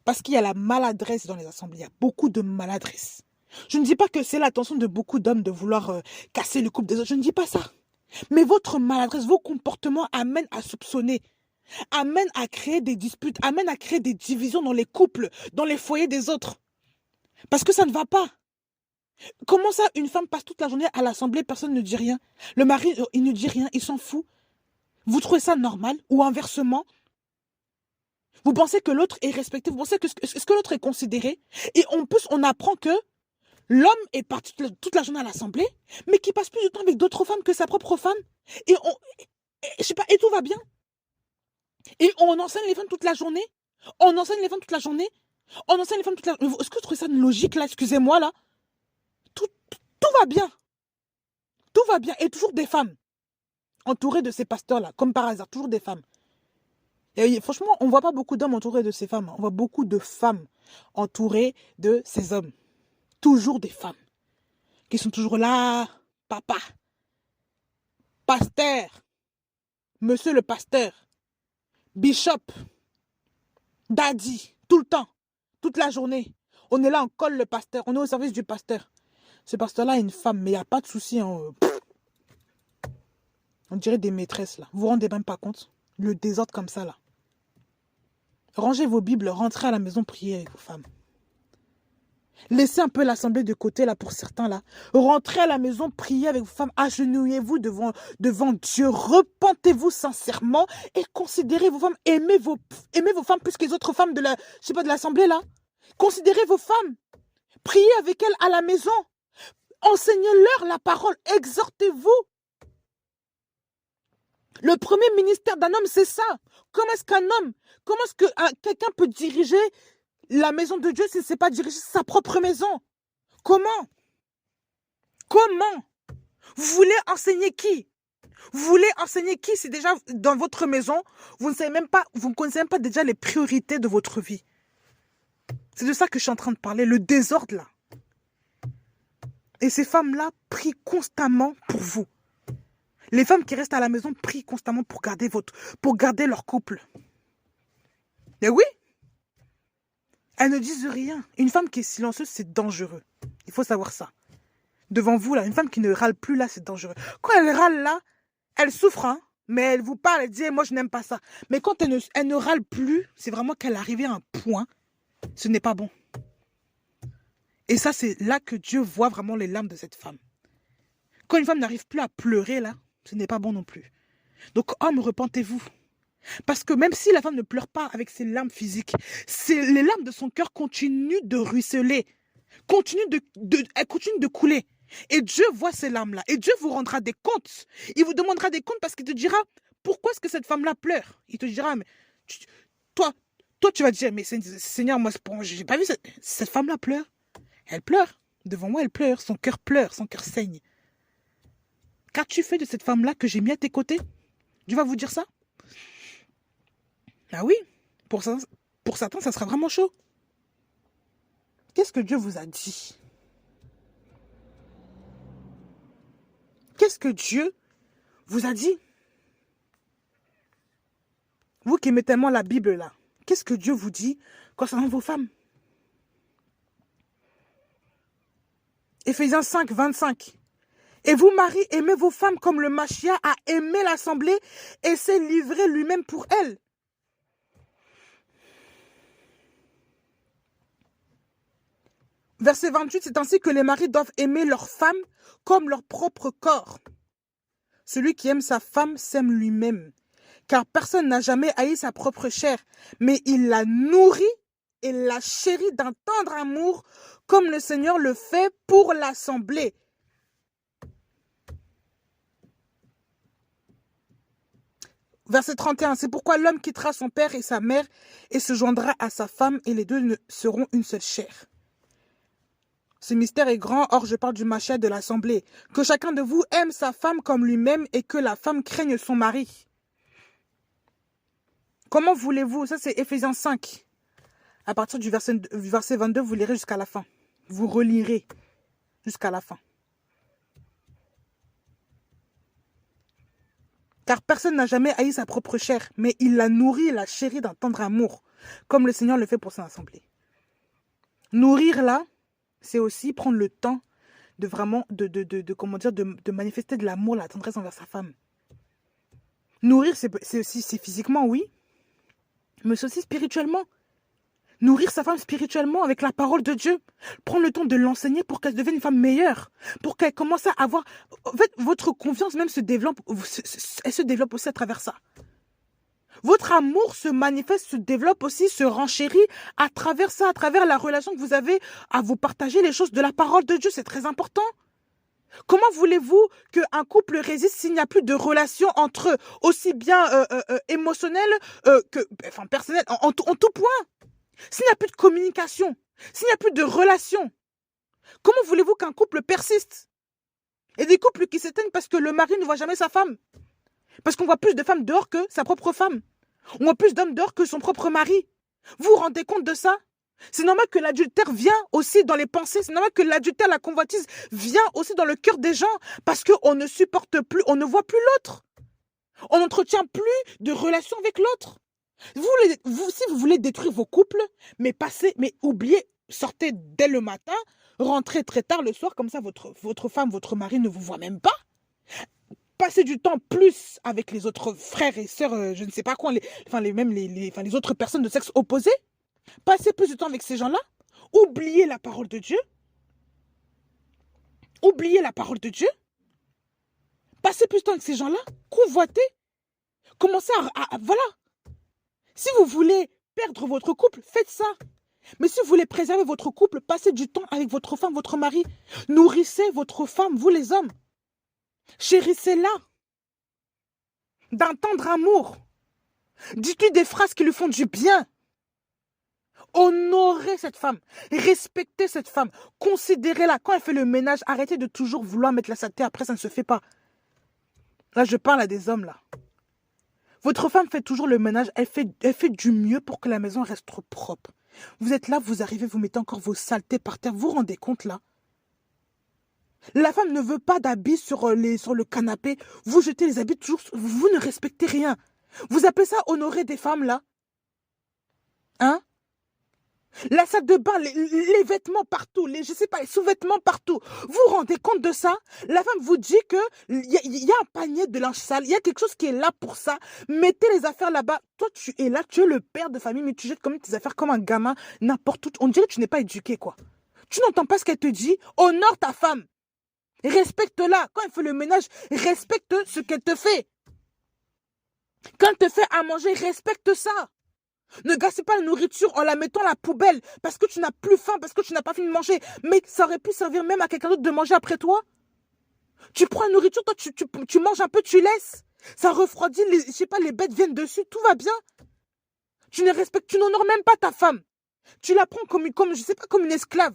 Parce qu'il y a la maladresse dans les assemblées. Il y a beaucoup de maladresse. Je ne dis pas que c'est l'intention de beaucoup d'hommes de vouloir casser le couple des autres. Je ne dis pas ça. Mais votre maladresse, vos comportements amènent à soupçonner, amènent à créer des disputes, amènent à créer des divisions dans les couples, dans les foyers des autres. Parce que ça ne va pas. Comment ça, une femme passe toute la journée à l'Assemblée, personne ne dit rien? Le mari, il ne dit rien, il s'en fout. Vous trouvez ça normal? Ou inversement? Vous pensez que l'autre est respecté? Vous pensez est-ce que l'autre est considéré? Et en plus, on apprend que l'homme est parti toute la journée à l'Assemblée, mais qui passe plus de temps avec d'autres femmes que sa propre femme. Je sais pas, et tout va bien. Et on enseigne les femmes toute la journée. On enseigne les femmes toute la journée. On enseigne les femmes toute la journée. Est-ce que vous trouvez ça une logique là? Excusez-moi là. Tout va bien. Tout va bien. Et toujours des femmes. Entourées de ces pasteurs-là, comme par hasard. Toujours des femmes. Et franchement, on ne voit pas beaucoup d'hommes entourés de ces femmes. On voit beaucoup de femmes entourées de ces hommes. Toujours des femmes. Qui sont toujours là. Papa. Pasteur. Monsieur le pasteur. Bishop. Daddy. Tout le temps. Toute la journée. On est là, on colle le pasteur. On est au service du pasteur. Ce pasteur-là est une femme, mais il n'y a pas de souci. Hein. On dirait des maîtresses, là. Vous vous rendez même pas compte? Le désordre comme ça, là. Rangez vos Bibles, rentrez à la maison, priez avec vos femmes. Laissez un peu l'assemblée de côté, là, pour certains, là. Rentrez à la maison, priez avec vos femmes. Agenouillez-vous devant Dieu. Repentez-vous sincèrement et considérez vos femmes. Aimez vos femmes plus que les autres femmes de l'assemblée, là. Considérez vos femmes. Priez avec elles à la maison. Enseignez-leur la parole. Exhortez-vous. Le premier ministère d'un homme, c'est ça. Comment est-ce que quelqu'un peut diriger la maison de Dieu si ce n'est pas diriger sa propre maison? Comment? Vous voulez enseigner qui? Si déjà dans votre maison, vous ne connaissez même pas déjà les priorités de votre vie? C'est de ça que je suis en train de parler, le désordre là. Et ces femmes-là prient constamment pour vous. Les femmes qui restent à la maison prient constamment pour garder leur couple. Et oui, elles ne disent rien. Une femme qui est silencieuse, c'est dangereux. Il faut savoir ça. Devant vous, là, une femme qui ne râle plus, là, c'est dangereux. Quand elle râle, là, elle souffre, hein, mais elle vous parle, elle dit hey, « moi, je n'aime pas ça ». Mais quand elle ne râle plus, c'est vraiment qu'elle est arrivée à un point, ce n'est pas bon. Et ça, c'est là que Dieu voit vraiment les larmes de cette femme. Quand une femme n'arrive plus à pleurer, là, ce n'est pas bon non plus. Donc, hommes, repentez-vous. Parce que même si la femme ne pleure pas avec ses larmes physiques, les larmes de son cœur continuent de ruisseler, elles continuent de couler. Et Dieu voit ces larmes-là. Et Dieu vous rendra des comptes. Il vous demandera des comptes parce qu'il te dira, pourquoi est-ce que cette femme-là pleure? Il te dira, mais toi, tu vas dire, mais Seigneur, moi, je n'ai pas vu cette femme-là pleure. Elle pleure. Devant moi, elle pleure. Son cœur saigne. Qu'as-tu fait de cette femme-là que j'ai mis à tes côtés? Dieu va vous dire ça? Ah oui, pour certains, ça sera vraiment chaud. Qu'est-ce que Dieu vous a dit? Qu'est-ce que Dieu vous a dit? Vous qui aimez tellement la Bible là, qu'est-ce que Dieu vous dit concernant vos femmes? Éphésiens 5, 25. Et vous, maris, aimez vos femmes comme le Machia a aimé l'assemblée et s'est livré lui-même pour elle. Verset 28, c'est ainsi que les maris doivent aimer leurs femmes comme leur propre corps. Celui qui aime sa femme s'aime lui-même, car personne n'a jamais haï sa propre chair, mais il la nourrit et la chérit d'un tendre amour, comme le Seigneur le fait pour l'assemblée. Verset 31, c'est pourquoi l'homme quittera son père et sa mère et se joindra à sa femme et les deux seront une seule chair. Ce mystère est grand, or je parle du Machia de l'assemblée. Que chacun de vous aime sa femme comme lui-même et que la femme craigne son mari. Comment voulez-vous? Ça c'est Éphésiens 5. À partir du verset 22, vous lirez jusqu'à la fin. Vous relirez jusqu'à la fin. Car personne n'a jamais haï sa propre chair, mais il la nourrit et la chérit d'un tendre amour, comme le Seigneur le fait pour son assemblée. Nourrir là, c'est aussi prendre le temps de vraiment, de manifester de l'amour, la tendresse envers sa femme. Nourrir, c'est physiquement, oui, mais c'est aussi spirituellement. Nourrir sa femme spirituellement avec la parole de Dieu. Prendre le temps de l'enseigner pour qu'elle devienne une femme meilleure. Pour qu'elle commence à avoir... En fait, votre confiance même se développe. Elle se développe aussi à travers ça. Votre amour se manifeste, se développe aussi, se renchérit à travers ça, à travers la relation que vous avez à vous partager les choses de la parole de Dieu. C'est très important. Comment voulez-vous qu'un couple résiste s'il n'y a plus de relation entre eux, aussi bien émotionnelle que personnelle, en tout point? S'il n'y a plus de communication, s'il n'y a plus de relation, comment voulez-vous qu'un couple persiste? Et des couples qui s'éteignent parce que le mari ne voit jamais sa femme. Parce qu'on voit plus de femmes dehors que sa propre femme. On voit plus d'hommes dehors que son propre mari. Vous vous rendez compte de ça? C'est normal que l'adultère vient aussi dans les pensées. C'est normal que l'adultère, la convoitise, vient aussi dans le cœur des gens. Parce qu'on ne supporte plus, on ne voit plus l'autre. On n'entretient plus de relation avec l'autre. Si vous voulez détruire vos couples, mais oubliez, sortez dès le matin, rentrez très tard le soir, comme ça votre femme, votre mari ne vous voit même pas. Passez du temps plus avec les autres frères et sœurs, je ne sais pas quoi, les autres personnes de sexe opposé. Passez plus de temps avec ces gens-là. Oubliez la parole de Dieu. Oubliez la parole de Dieu. Passez plus de temps avec ces gens-là. Convoitez. Commencez voilà. Si vous voulez perdre votre couple, faites ça. Mais si vous voulez préserver votre couple, passez du temps avec votre femme, votre mari. Nourrissez votre femme, vous les hommes. Chérissez-la. D'un tendre amour. Dites-lui des phrases qui lui font du bien. Honorez cette femme. Respectez cette femme. Considérez-la. Quand elle fait le ménage, arrêtez de toujours vouloir mettre la saleté. Après, ça ne se fait pas. Là, je parle à des hommes, là. Votre femme fait toujours le ménage, elle fait du mieux pour que la maison reste propre. Vous êtes là, vous arrivez, vous mettez encore vos saletés par terre, vous vous rendez compte là? La femme ne veut pas d'habits sur le canapé, vous jetez les habits toujours, vous ne respectez rien. Vous appelez ça honorer des femmes là? Hein? La salle de bain, les vêtements partout, les sous-vêtements partout. Vous vous rendez compte de ça? La femme vous dit que y a un panier de linge sale, il y a quelque chose qui est là pour ça. Mettez les affaires là-bas. Toi, tu es là, tu es le père de famille, mais tu jettes comme tes affaires comme un gamin, n'importe où. On dirait que tu n'es pas éduqué, quoi. Tu n'entends pas ce qu'elle te dit? Honore ta femme. Respecte-la. Quand elle fait le ménage, respecte ce qu'elle te fait. Quand elle te fait à manger, respecte ça. Ne gaspille pas la nourriture en la mettant à la poubelle parce que tu n'as plus faim, parce que tu n'as pas fini de manger. Mais ça aurait pu servir même à quelqu'un d'autre de manger après toi. Tu prends la nourriture, toi tu manges un peu, tu laisses. Ça refroidit, les bêtes viennent dessus, tout va bien. Tu n'honores même pas ta femme. Tu la prends comme une esclave.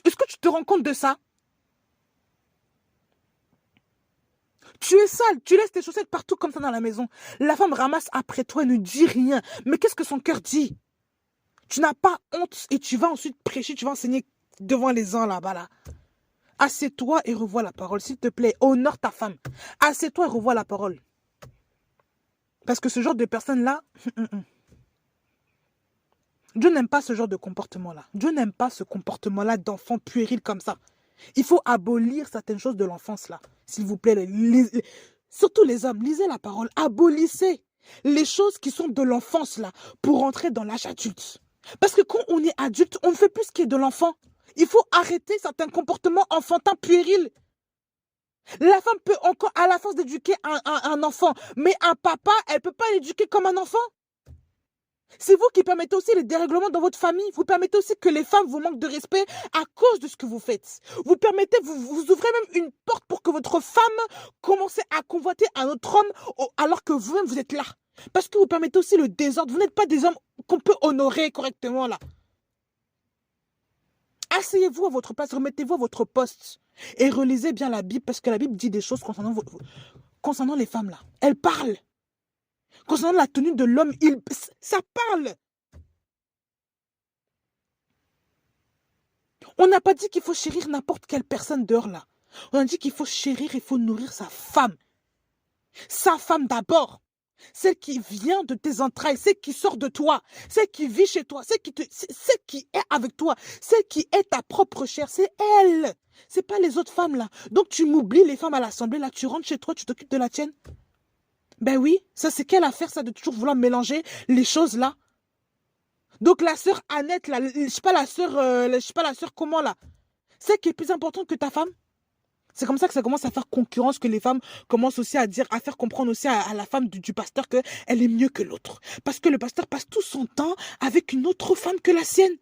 Est-ce que tu te rends compte de ça? Tu es sale, tu laisses tes chaussettes partout comme ça dans la maison. La femme ramasse après toi et ne dit rien. Mais qu'est-ce que son cœur dit? Tu n'as pas honte et tu vas ensuite prêcher, tu vas enseigner devant les gens là-bas là. Assieds-toi et revois la parole, s'il te plaît. Honore ta femme. Assieds-toi et revois la parole. Parce que ce genre de personnes-là, Dieu n'aime pas ce genre de comportement-là. Dieu n'aime pas ce comportement-là d'enfant puéril comme ça. Il faut abolir certaines choses de l'enfance, là. S'il vous plaît, surtout les hommes, lisez la parole. Abolissez les choses qui sont de l'enfance, là, pour entrer dans l'âge adulte. Parce que quand on est adulte, on ne fait plus ce qui est de l'enfant. Il faut arrêter certains comportements enfantins puérils. La femme peut encore, à la force d'éduquer un enfant, mais un papa, elle ne peut pas l'éduquer comme un enfant. C'est vous qui permettez aussi les dérèglements dans votre famille. Vous permettez aussi que les femmes vous manquent de respect à cause de ce que vous faites. Vous permettez, vous ouvrez même une porte pour que votre femme commence à convoiter un autre homme alors que vous-même vous êtes là. Parce que vous permettez aussi le désordre. Vous n'êtes pas des hommes qu'on peut honorer correctement là. Asseyez-vous à votre place, remettez-vous à votre poste et relisez bien la Bible parce que la Bible dit des choses concernant les femmes là. Elle parle. Concernant la tenue de l'homme, ça parle. On n'a pas dit qu'il faut chérir n'importe quelle personne dehors là. On a dit qu'il faut chérir, il faut nourrir sa femme. Sa femme d'abord. Celle qui vient de tes entrailles, celle qui sort de toi, celle qui vit chez toi, celle qui est avec toi, celle qui est ta propre chair, c'est elle. C'est pas les autres femmes là. Donc tu m'oublies les femmes à l'assemblée là, tu rentres chez toi, tu t'occupes de la tienne. Ben oui, ça c'est quelle affaire ça de toujours vouloir mélanger les choses là. Donc la sœur Annette là, je sais pas la sœur comment là, c'est qui est plus importante que ta femme. C'est comme ça que ça commence à faire concurrence, que les femmes commencent aussi à dire, à faire comprendre aussi à la femme du pasteur qu'elle est mieux que l'autre. Parce que le pasteur passe tout son temps avec une autre femme que la sienne.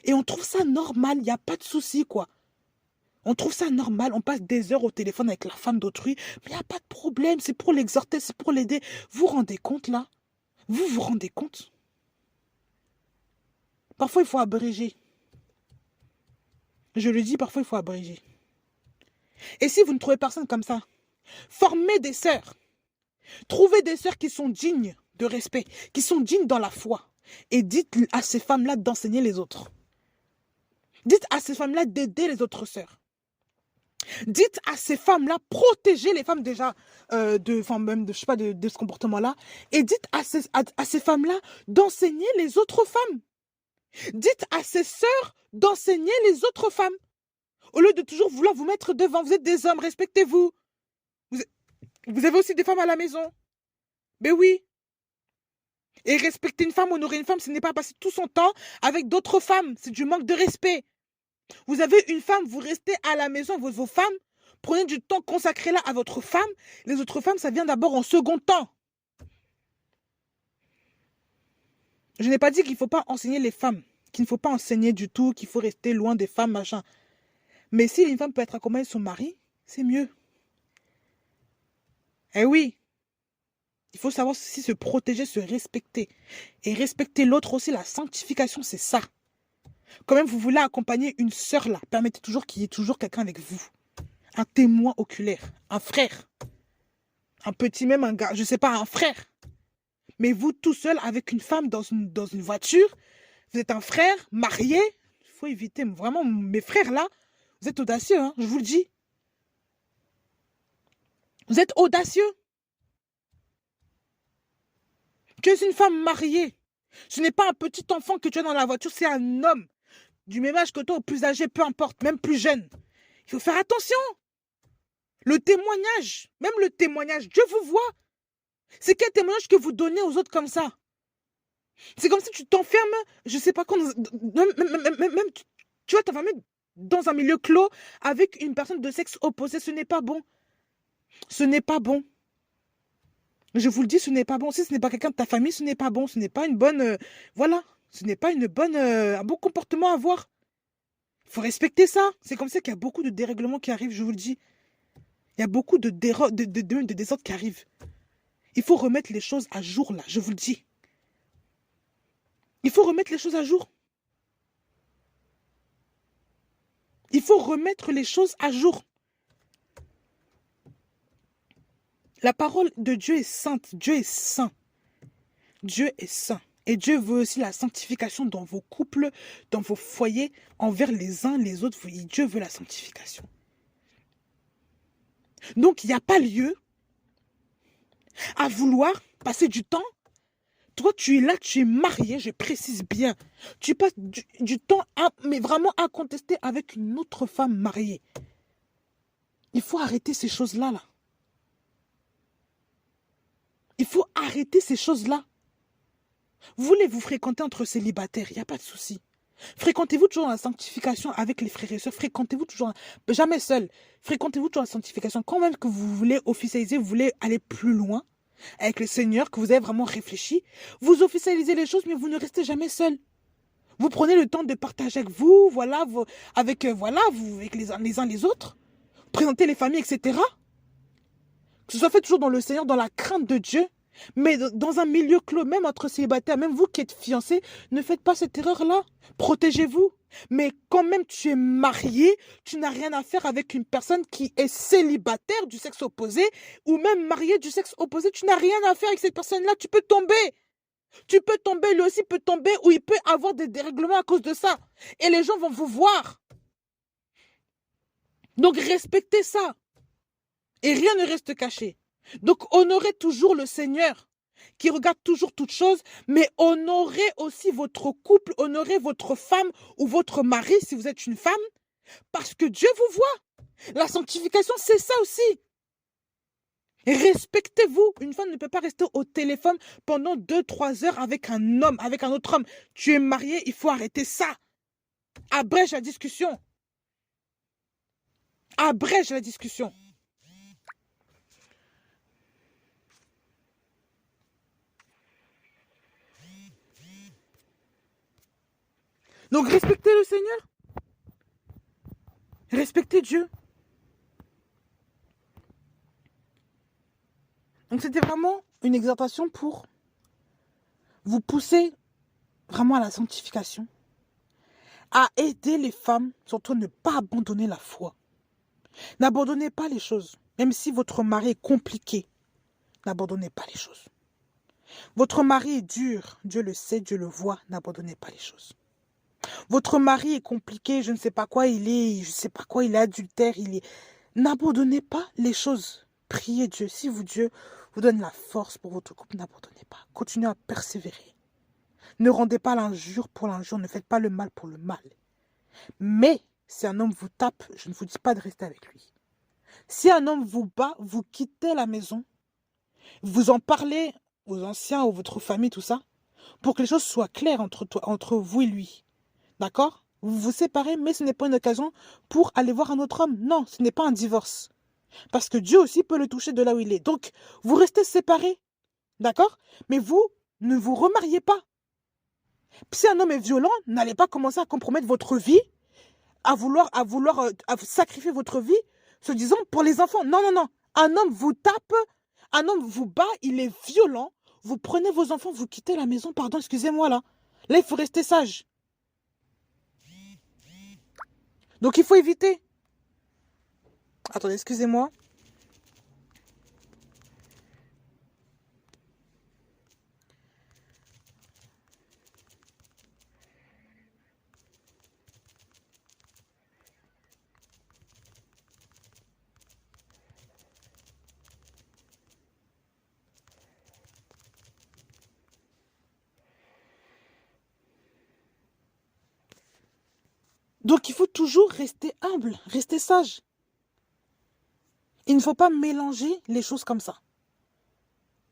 Et on trouve ça normal, il n'y a pas de souci quoi. On trouve ça normal, on passe des heures au téléphone avec la femme d'autrui, mais il n'y a pas de problème, c'est pour l'exhorter, c'est pour l'aider. Vous vous rendez compte là? Vous vous rendez compte? Parfois il faut abréger. Je le dis, parfois il faut abréger. Et si vous ne trouvez personne comme ça, formez des sœurs. Trouvez des sœurs qui sont dignes de respect, qui sont dignes dans la foi. Et dites à ces femmes-là d'enseigner les autres. Dites à ces femmes-là d'aider les autres sœurs. Dites à ces femmes-là, protégez les femmes déjà de ce comportement-là. Et dites à ces femmes-là d'enseigner les autres femmes. Dites à ces sœurs d'enseigner les autres femmes. Au lieu de toujours vouloir vous mettre devant, vous êtes des hommes, respectez-vous. Vous avez aussi des femmes à la maison. Ben oui. Et respecter une femme, honorer une femme, ce n'est pas passer tout son temps avec d'autres femmes. C'est du manque de respect. Vous avez une femme, vous restez à la maison avec vos femmes. Prenez du temps, consacrez-la à votre femme. Les autres femmes, ça vient d'abord en second temps. Je n'ai pas dit qu'il ne faut pas enseigner les femmes, qu'il ne faut pas enseigner du tout, qu'il faut rester loin des femmes, machin. Mais si une femme peut être accompagnée de son mari, c'est mieux. Eh oui. Il faut savoir aussi se protéger, se respecter. Et respecter l'autre aussi, la sanctification, c'est ça. Quand même, vous voulez accompagner une sœur là, permettez toujours qu'il y ait toujours quelqu'un avec vous. Un témoin oculaire, un frère. Un petit, même un gars, je sais pas, un frère. Mais vous tout seul avec une femme dans une voiture, vous êtes un frère, marié. Il faut éviter, vraiment, mes frères là, vous êtes audacieux, hein, je vous le dis. Vous êtes audacieux. Tu es une femme mariée. Ce n'est pas un petit enfant que tu as dans la voiture, c'est un homme. Du même âge que toi, ou plus âgé, peu importe, même plus jeune. Il faut faire attention. Le témoignage, même le témoignage, Dieu vous voit. C'est quel témoignage que vous donnez aux autres comme ça? C'est comme si tu t'enfermes, je sais pas quand, même tu vas t'enfermer dans un milieu clos avec une personne de sexe opposé. Ce n'est pas bon. Ce n'est pas bon. Je vous le dis, ce n'est pas bon. Si ce n'est pas quelqu'un de ta famille, ce n'est pas bon. Ce n'est pas une bonne... voilà. Ce n'est pas une bonne, un bon comportement à avoir. Il faut respecter ça. C'est comme ça qu'il y a beaucoup de dérèglements qui arrivent, je vous le dis. Il y a beaucoup de désordres qui arrivent. Il faut remettre les choses à jour, là, je vous le dis. Il faut remettre les choses à jour. Il faut remettre les choses à jour. La parole de Dieu est sainte. Dieu est saint. Dieu est saint. Et Dieu veut aussi la sanctification dans vos couples, dans vos foyers, envers les uns les autres. Dieu veut la sanctification. Donc, il n'y a pas lieu à vouloir passer du temps Toi, tu es là, tu es marié, je précise bien. Tu passes du temps, mais vraiment incontesté avec une autre femme mariée. Il faut arrêter ces choses-là, là. Il faut arrêter ces choses-là. Vous voulez vous fréquenter entre célibataires, il n'y a pas de souci. Fréquentez-vous toujours dans la sanctification avec les frères et sœurs. Fréquentez-vous toujours, jamais seul. Fréquentez-vous toujours dans la sanctification. Quand même que vous voulez officialiser, vous voulez aller plus loin avec le Seigneur, que vous avez vraiment réfléchi, vous officialisez les choses, mais vous ne restez jamais seul. Vous prenez le temps de partager avec vous, voilà, avec les uns les autres. Présentez les familles, etc. Que ce soit fait toujours dans le Seigneur, dans la crainte de Dieu. Mais dans un milieu clos, même entre célibataires, même vous qui êtes fiancés, ne faites pas cette erreur-là. Protégez-vous. Mais quand même tu es marié, tu n'as rien à faire avec une personne qui est célibataire du sexe opposé ou même mariée du sexe opposé. Tu n'as rien à faire avec cette personne-là. Tu peux tomber. Tu peux tomber, lui aussi peut tomber ou il peut avoir des dérèglements à cause de ça. Et les gens vont vous voir. Donc respectez ça. Et rien ne reste caché. Donc honorez toujours le Seigneur qui regarde toujours toutes choses, mais honorez aussi votre couple, honorez votre femme ou votre mari si vous êtes une femme, parce que Dieu vous voit. La sanctification, c'est ça aussi. Respectez-vous. Une femme ne peut pas rester au téléphone pendant 2-3 heures avec un homme, avec un autre homme. Tu es marié, il faut arrêter ça. Abrège la discussion. Abrège la discussion. Donc respectez le Seigneur. Respectez Dieu. Donc c'était vraiment une exhortation pour vous pousser vraiment à la sanctification, à aider les femmes, surtout ne pas abandonner la foi. N'abandonnez pas les choses. Même si votre mari est compliqué, n'abandonnez pas les choses. Votre mari est dur, Dieu le sait, Dieu le voit, n'abandonnez pas les choses. Votre mari est compliqué, je ne sais pas quoi, il est adultère, N'abandonnez pas les choses. Priez Dieu. Si Dieu vous donne la force pour votre couple, n'abandonnez pas. Continuez à persévérer. Ne rendez pas l'injure pour l'injure, ne faites pas le mal pour le mal. Mais si un homme vous tape, je ne vous dis pas de rester avec lui. Si un homme vous bat, vous quittez la maison, vous en parlez aux anciens, ou votre famille, tout ça, pour que les choses soient claires entre vous et lui. D'accord? Vous vous séparez, mais ce n'est pas une occasion pour aller voir un autre homme. Non, ce n'est pas un divorce. Parce que Dieu aussi peut le toucher de là où il est. Donc, vous restez séparés. D'accord? Mais vous ne vous remariez pas. Si un homme est violent, n'allez pas commencer à compromettre votre vie, à vouloir sacrifier votre vie, se disant pour les enfants. Non, non, non. Un homme vous tape, un homme vous bat, il est violent. Vous prenez vos enfants, vous quittez la maison. Pardon, excusez-moi là. Là, il faut rester sage. Donc, il faut éviter. Attendez, excusez-moi. Donc, il faut toujours rester humble, rester sage. Il ne faut pas mélanger les choses comme ça.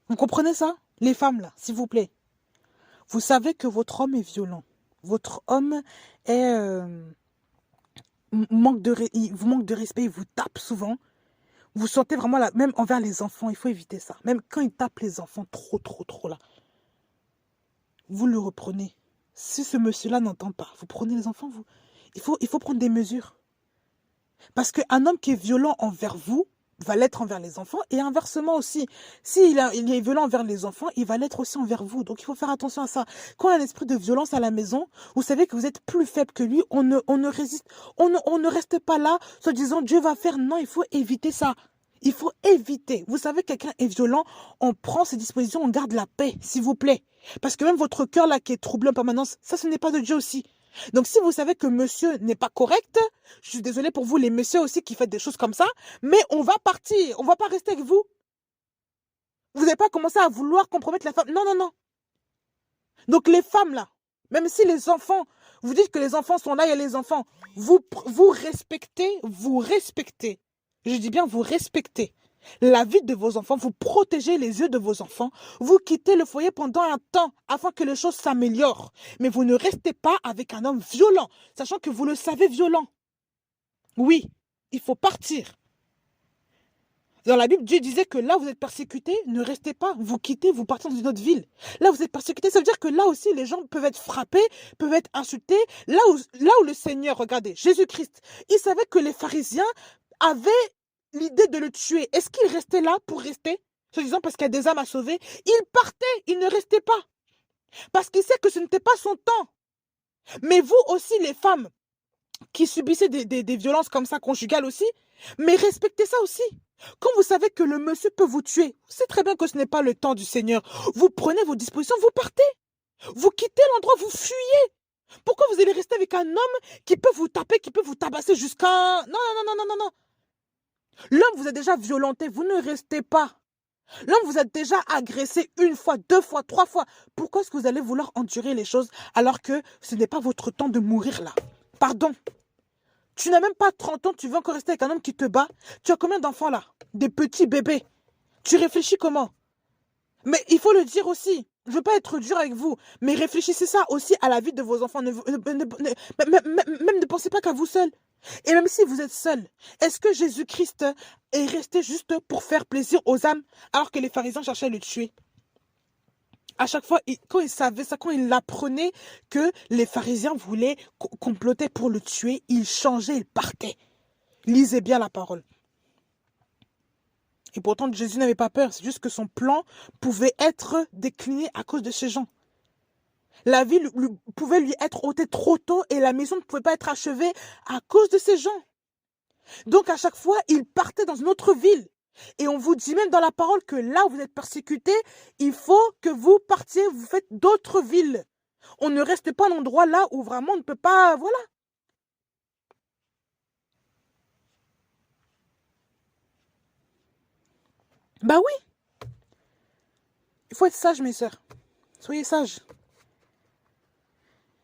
Vous comprenez ça? Les femmes, là, s'il vous plaît. Vous savez que votre homme est violent. Votre homme est, vous manque de respect, il vous tape souvent. Vous sentez vraiment là, même envers les enfants, il faut éviter ça. Même quand il tape les enfants, trop là. Vous le reprenez. Si ce monsieur-là n'entend pas, vous prenez les enfants, il faut prendre des mesures. Parce qu'un homme qui est violent envers vous va l'être envers les enfants et inversement aussi. S'il est violent envers les enfants, il va l'être aussi envers vous. Donc il faut faire attention à ça. Quand il y a un esprit de violence à la maison, vous savez que vous êtes plus faible que lui, on ne reste pas là se disant Dieu va faire. Non, il faut éviter ça. Il faut éviter. Vous savez, quelqu'un est violent, on prend ses dispositions, on garde la paix, s'il vous plaît. Parce que même votre cœur là qui est troublé en permanence, ça ce n'est pas de Dieu aussi. Donc si vous savez que monsieur n'est pas correct, je suis désolée pour vous les messieurs aussi qui faites des choses comme ça, mais on va partir, on va pas rester avec vous. Vous n'avez pas commencé à vouloir compromettre la femme. Non, non, non. Donc les femmes là, même si les enfants, vous dites que les enfants sont là, il y a les enfants, vous respectez, je dis bien vous respectez la vie de vos enfants, vous protégez les yeux de vos enfants, vous quittez le foyer pendant un temps afin que les choses s'améliorent. Mais vous ne restez pas avec un homme violent, sachant que vous le savez violent. Oui, il faut partir. Dans la Bible, Dieu disait que là, vous êtes persécutés, ne restez pas, vous quittez, vous partez dans une autre ville. Là, vous êtes persécutés, ça veut dire que là aussi, les gens peuvent être frappés, peuvent être insultés. Là où le Seigneur, regardez, Jésus-Christ, il savait que les pharisiens avaient l'idée de le tuer. Est-ce qu'il restait là pour rester? Se disant parce qu'il y a des âmes à sauver. Il partait, il ne restait pas. Parce qu'il sait que ce n'était pas son temps. Mais vous aussi, les femmes qui subissaient des violences comme ça, conjugales aussi, mais respectez ça aussi. Quand vous savez que le monsieur peut vous tuer, vous savez très bien que ce n'est pas le temps du Seigneur. Vous prenez vos dispositions, vous partez. Vous quittez l'endroit, vous fuyez. Pourquoi vous allez rester avec un homme qui peut vous taper, qui peut vous tabasser jusqu'à... Non, non, non, non, non, non. L'homme vous a déjà violenté, vous ne restez pas. L'homme vous a déjà agressé 1 fois, 2 fois, 3 fois. Pourquoi est-ce que vous allez vouloir endurer les choses alors que ce n'est pas votre temps de mourir là? Pardon. Tu n'as même pas 30 ans, tu veux encore rester avec un homme qui te bat. Tu as combien d'enfants là? Des petits bébés. Tu réfléchis comment? Mais il faut le dire aussi. Je ne veux pas être dur avec vous, mais réfléchissez ça aussi à la vie de vos enfants. Même ne pensez pas qu'à vous seul. Et même si vous êtes seul, est-ce que Jésus-Christ est resté juste pour faire plaisir aux âmes alors que les pharisiens cherchaient à le tuer? À chaque fois, quand il savait ça, quand il apprenait que les pharisiens voulaient comploter pour le tuer, il changeait, il partait. Lisez bien la parole. Et pourtant, Jésus n'avait pas peur. C'est juste que son plan pouvait être décliné à cause de ces gens. La ville pouvait lui être ôtée trop tôt et la maison ne pouvait pas être achevée à cause de ces gens. Donc, à chaque fois, il partait dans une autre ville. Et on vous dit même dans la parole que là où vous êtes persécutés, il faut que vous partiez, vous faites d'autres villes. On ne reste pas à l'endroit là où vraiment on ne peut pas... Voilà. Bah oui. Il faut être sage, mes sœurs. Soyez sages.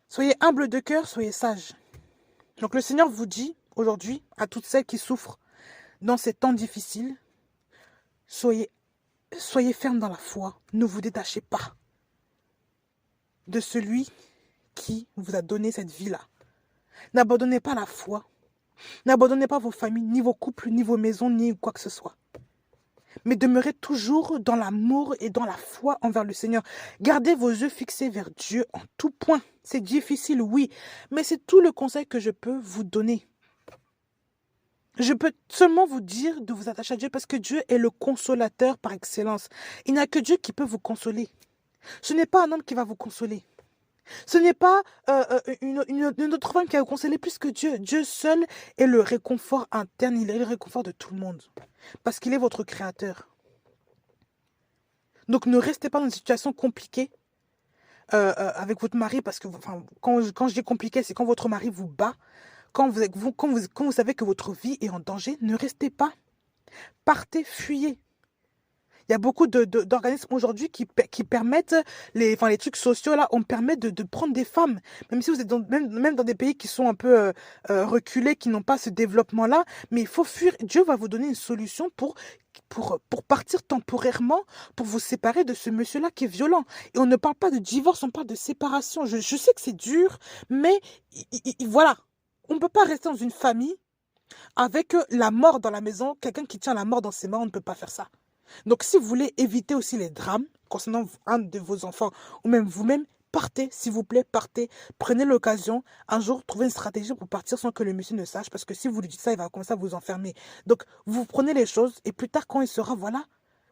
Soyez humbles de cœur, soyez sages. Donc le Seigneur vous dit aujourd'hui à toutes celles qui souffrent dans ces temps difficiles, soyez fermes dans la foi, ne vous détachez pas de celui qui vous a donné cette vie-là. N'abandonnez pas la foi, n'abandonnez pas vos familles, ni vos couples, ni vos maisons, ni quoi que ce soit. Mais demeurez toujours dans l'amour et dans la foi envers le Seigneur. Gardez vos yeux fixés vers Dieu en tout point. C'est difficile, oui, mais c'est tout le conseil que je peux vous donner. Je peux seulement vous dire de vous attacher à Dieu parce que Dieu est le consolateur par excellence. Il n'y a que Dieu qui peut vous consoler. Ce n'est pas un homme qui va vous consoler. Ce n'est pas une autre femme qui va vous consoler plus que Dieu. Dieu seul est le réconfort interne. Il est le réconfort de tout le monde. Parce qu'il est votre créateur. Donc ne restez pas dans une situation compliquée avec votre mari. Parce que quand je dis compliqué, c'est quand votre mari vous bat. Quand vous savez que votre vie est en danger, ne restez pas. Partez, fuyez. Il y a beaucoup d'organismes aujourd'hui qui permettent, les trucs sociaux, là, on permet de prendre des femmes. Même si vous êtes même dans des pays qui sont un peu reculés, qui n'ont pas ce développement-là. Mais il faut fuir. Dieu va vous donner une solution pour partir temporairement, pour vous séparer de ce monsieur-là qui est violent. Et on ne parle pas de divorce, on parle de séparation. Je sais que c'est dur, mais voilà. On ne peut pas rester dans une famille avec la mort dans la maison, quelqu'un qui tient la mort dans ses mains, on ne peut pas faire ça. Donc si vous voulez éviter aussi les drames concernant un de vos enfants ou même vous-même, partez, s'il vous plaît, partez. Prenez l'occasion, un jour, trouvez une stratégie pour partir sans que le monsieur ne sache, parce que si vous lui dites ça, il va commencer à vous enfermer. Donc vous prenez les choses et plus tard quand il sera, voilà,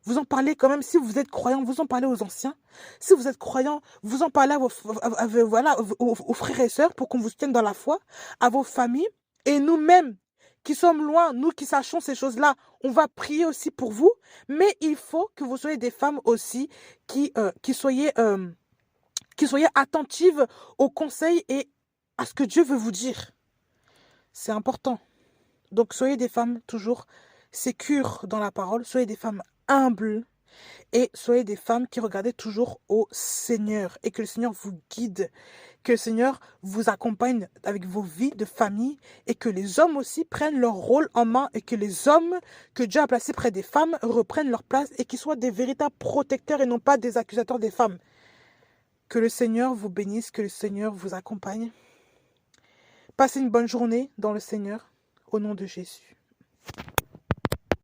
vous en parlez quand même. Si vous êtes croyant, vous en parlez aux anciens. Si vous êtes croyant, vous en parlez aux frères et sœurs pour qu'on vous tienne dans la foi, à vos familles. Et nous-mêmes, qui sommes loin, nous qui sachons ces choses-là, on va prier aussi pour vous. Mais il faut que vous soyez des femmes aussi qui soyez attentives aux conseils et à ce que Dieu veut vous dire. C'est important. Donc soyez des femmes toujours sécures dans la parole, soyez des femmes humbles, Et soyez des femmes qui regardez toujours au Seigneur et que le Seigneur vous guide, que le Seigneur vous accompagne avec vos vies de famille et que les hommes aussi prennent leur rôle en main et que les hommes que Dieu a placés près des femmes reprennent leur place et qu'ils soient des véritables protecteurs et non pas des accusateurs des femmes. Que le Seigneur vous bénisse, que le Seigneur vous accompagne. Passez une bonne journée dans le Seigneur, au nom de Jésus.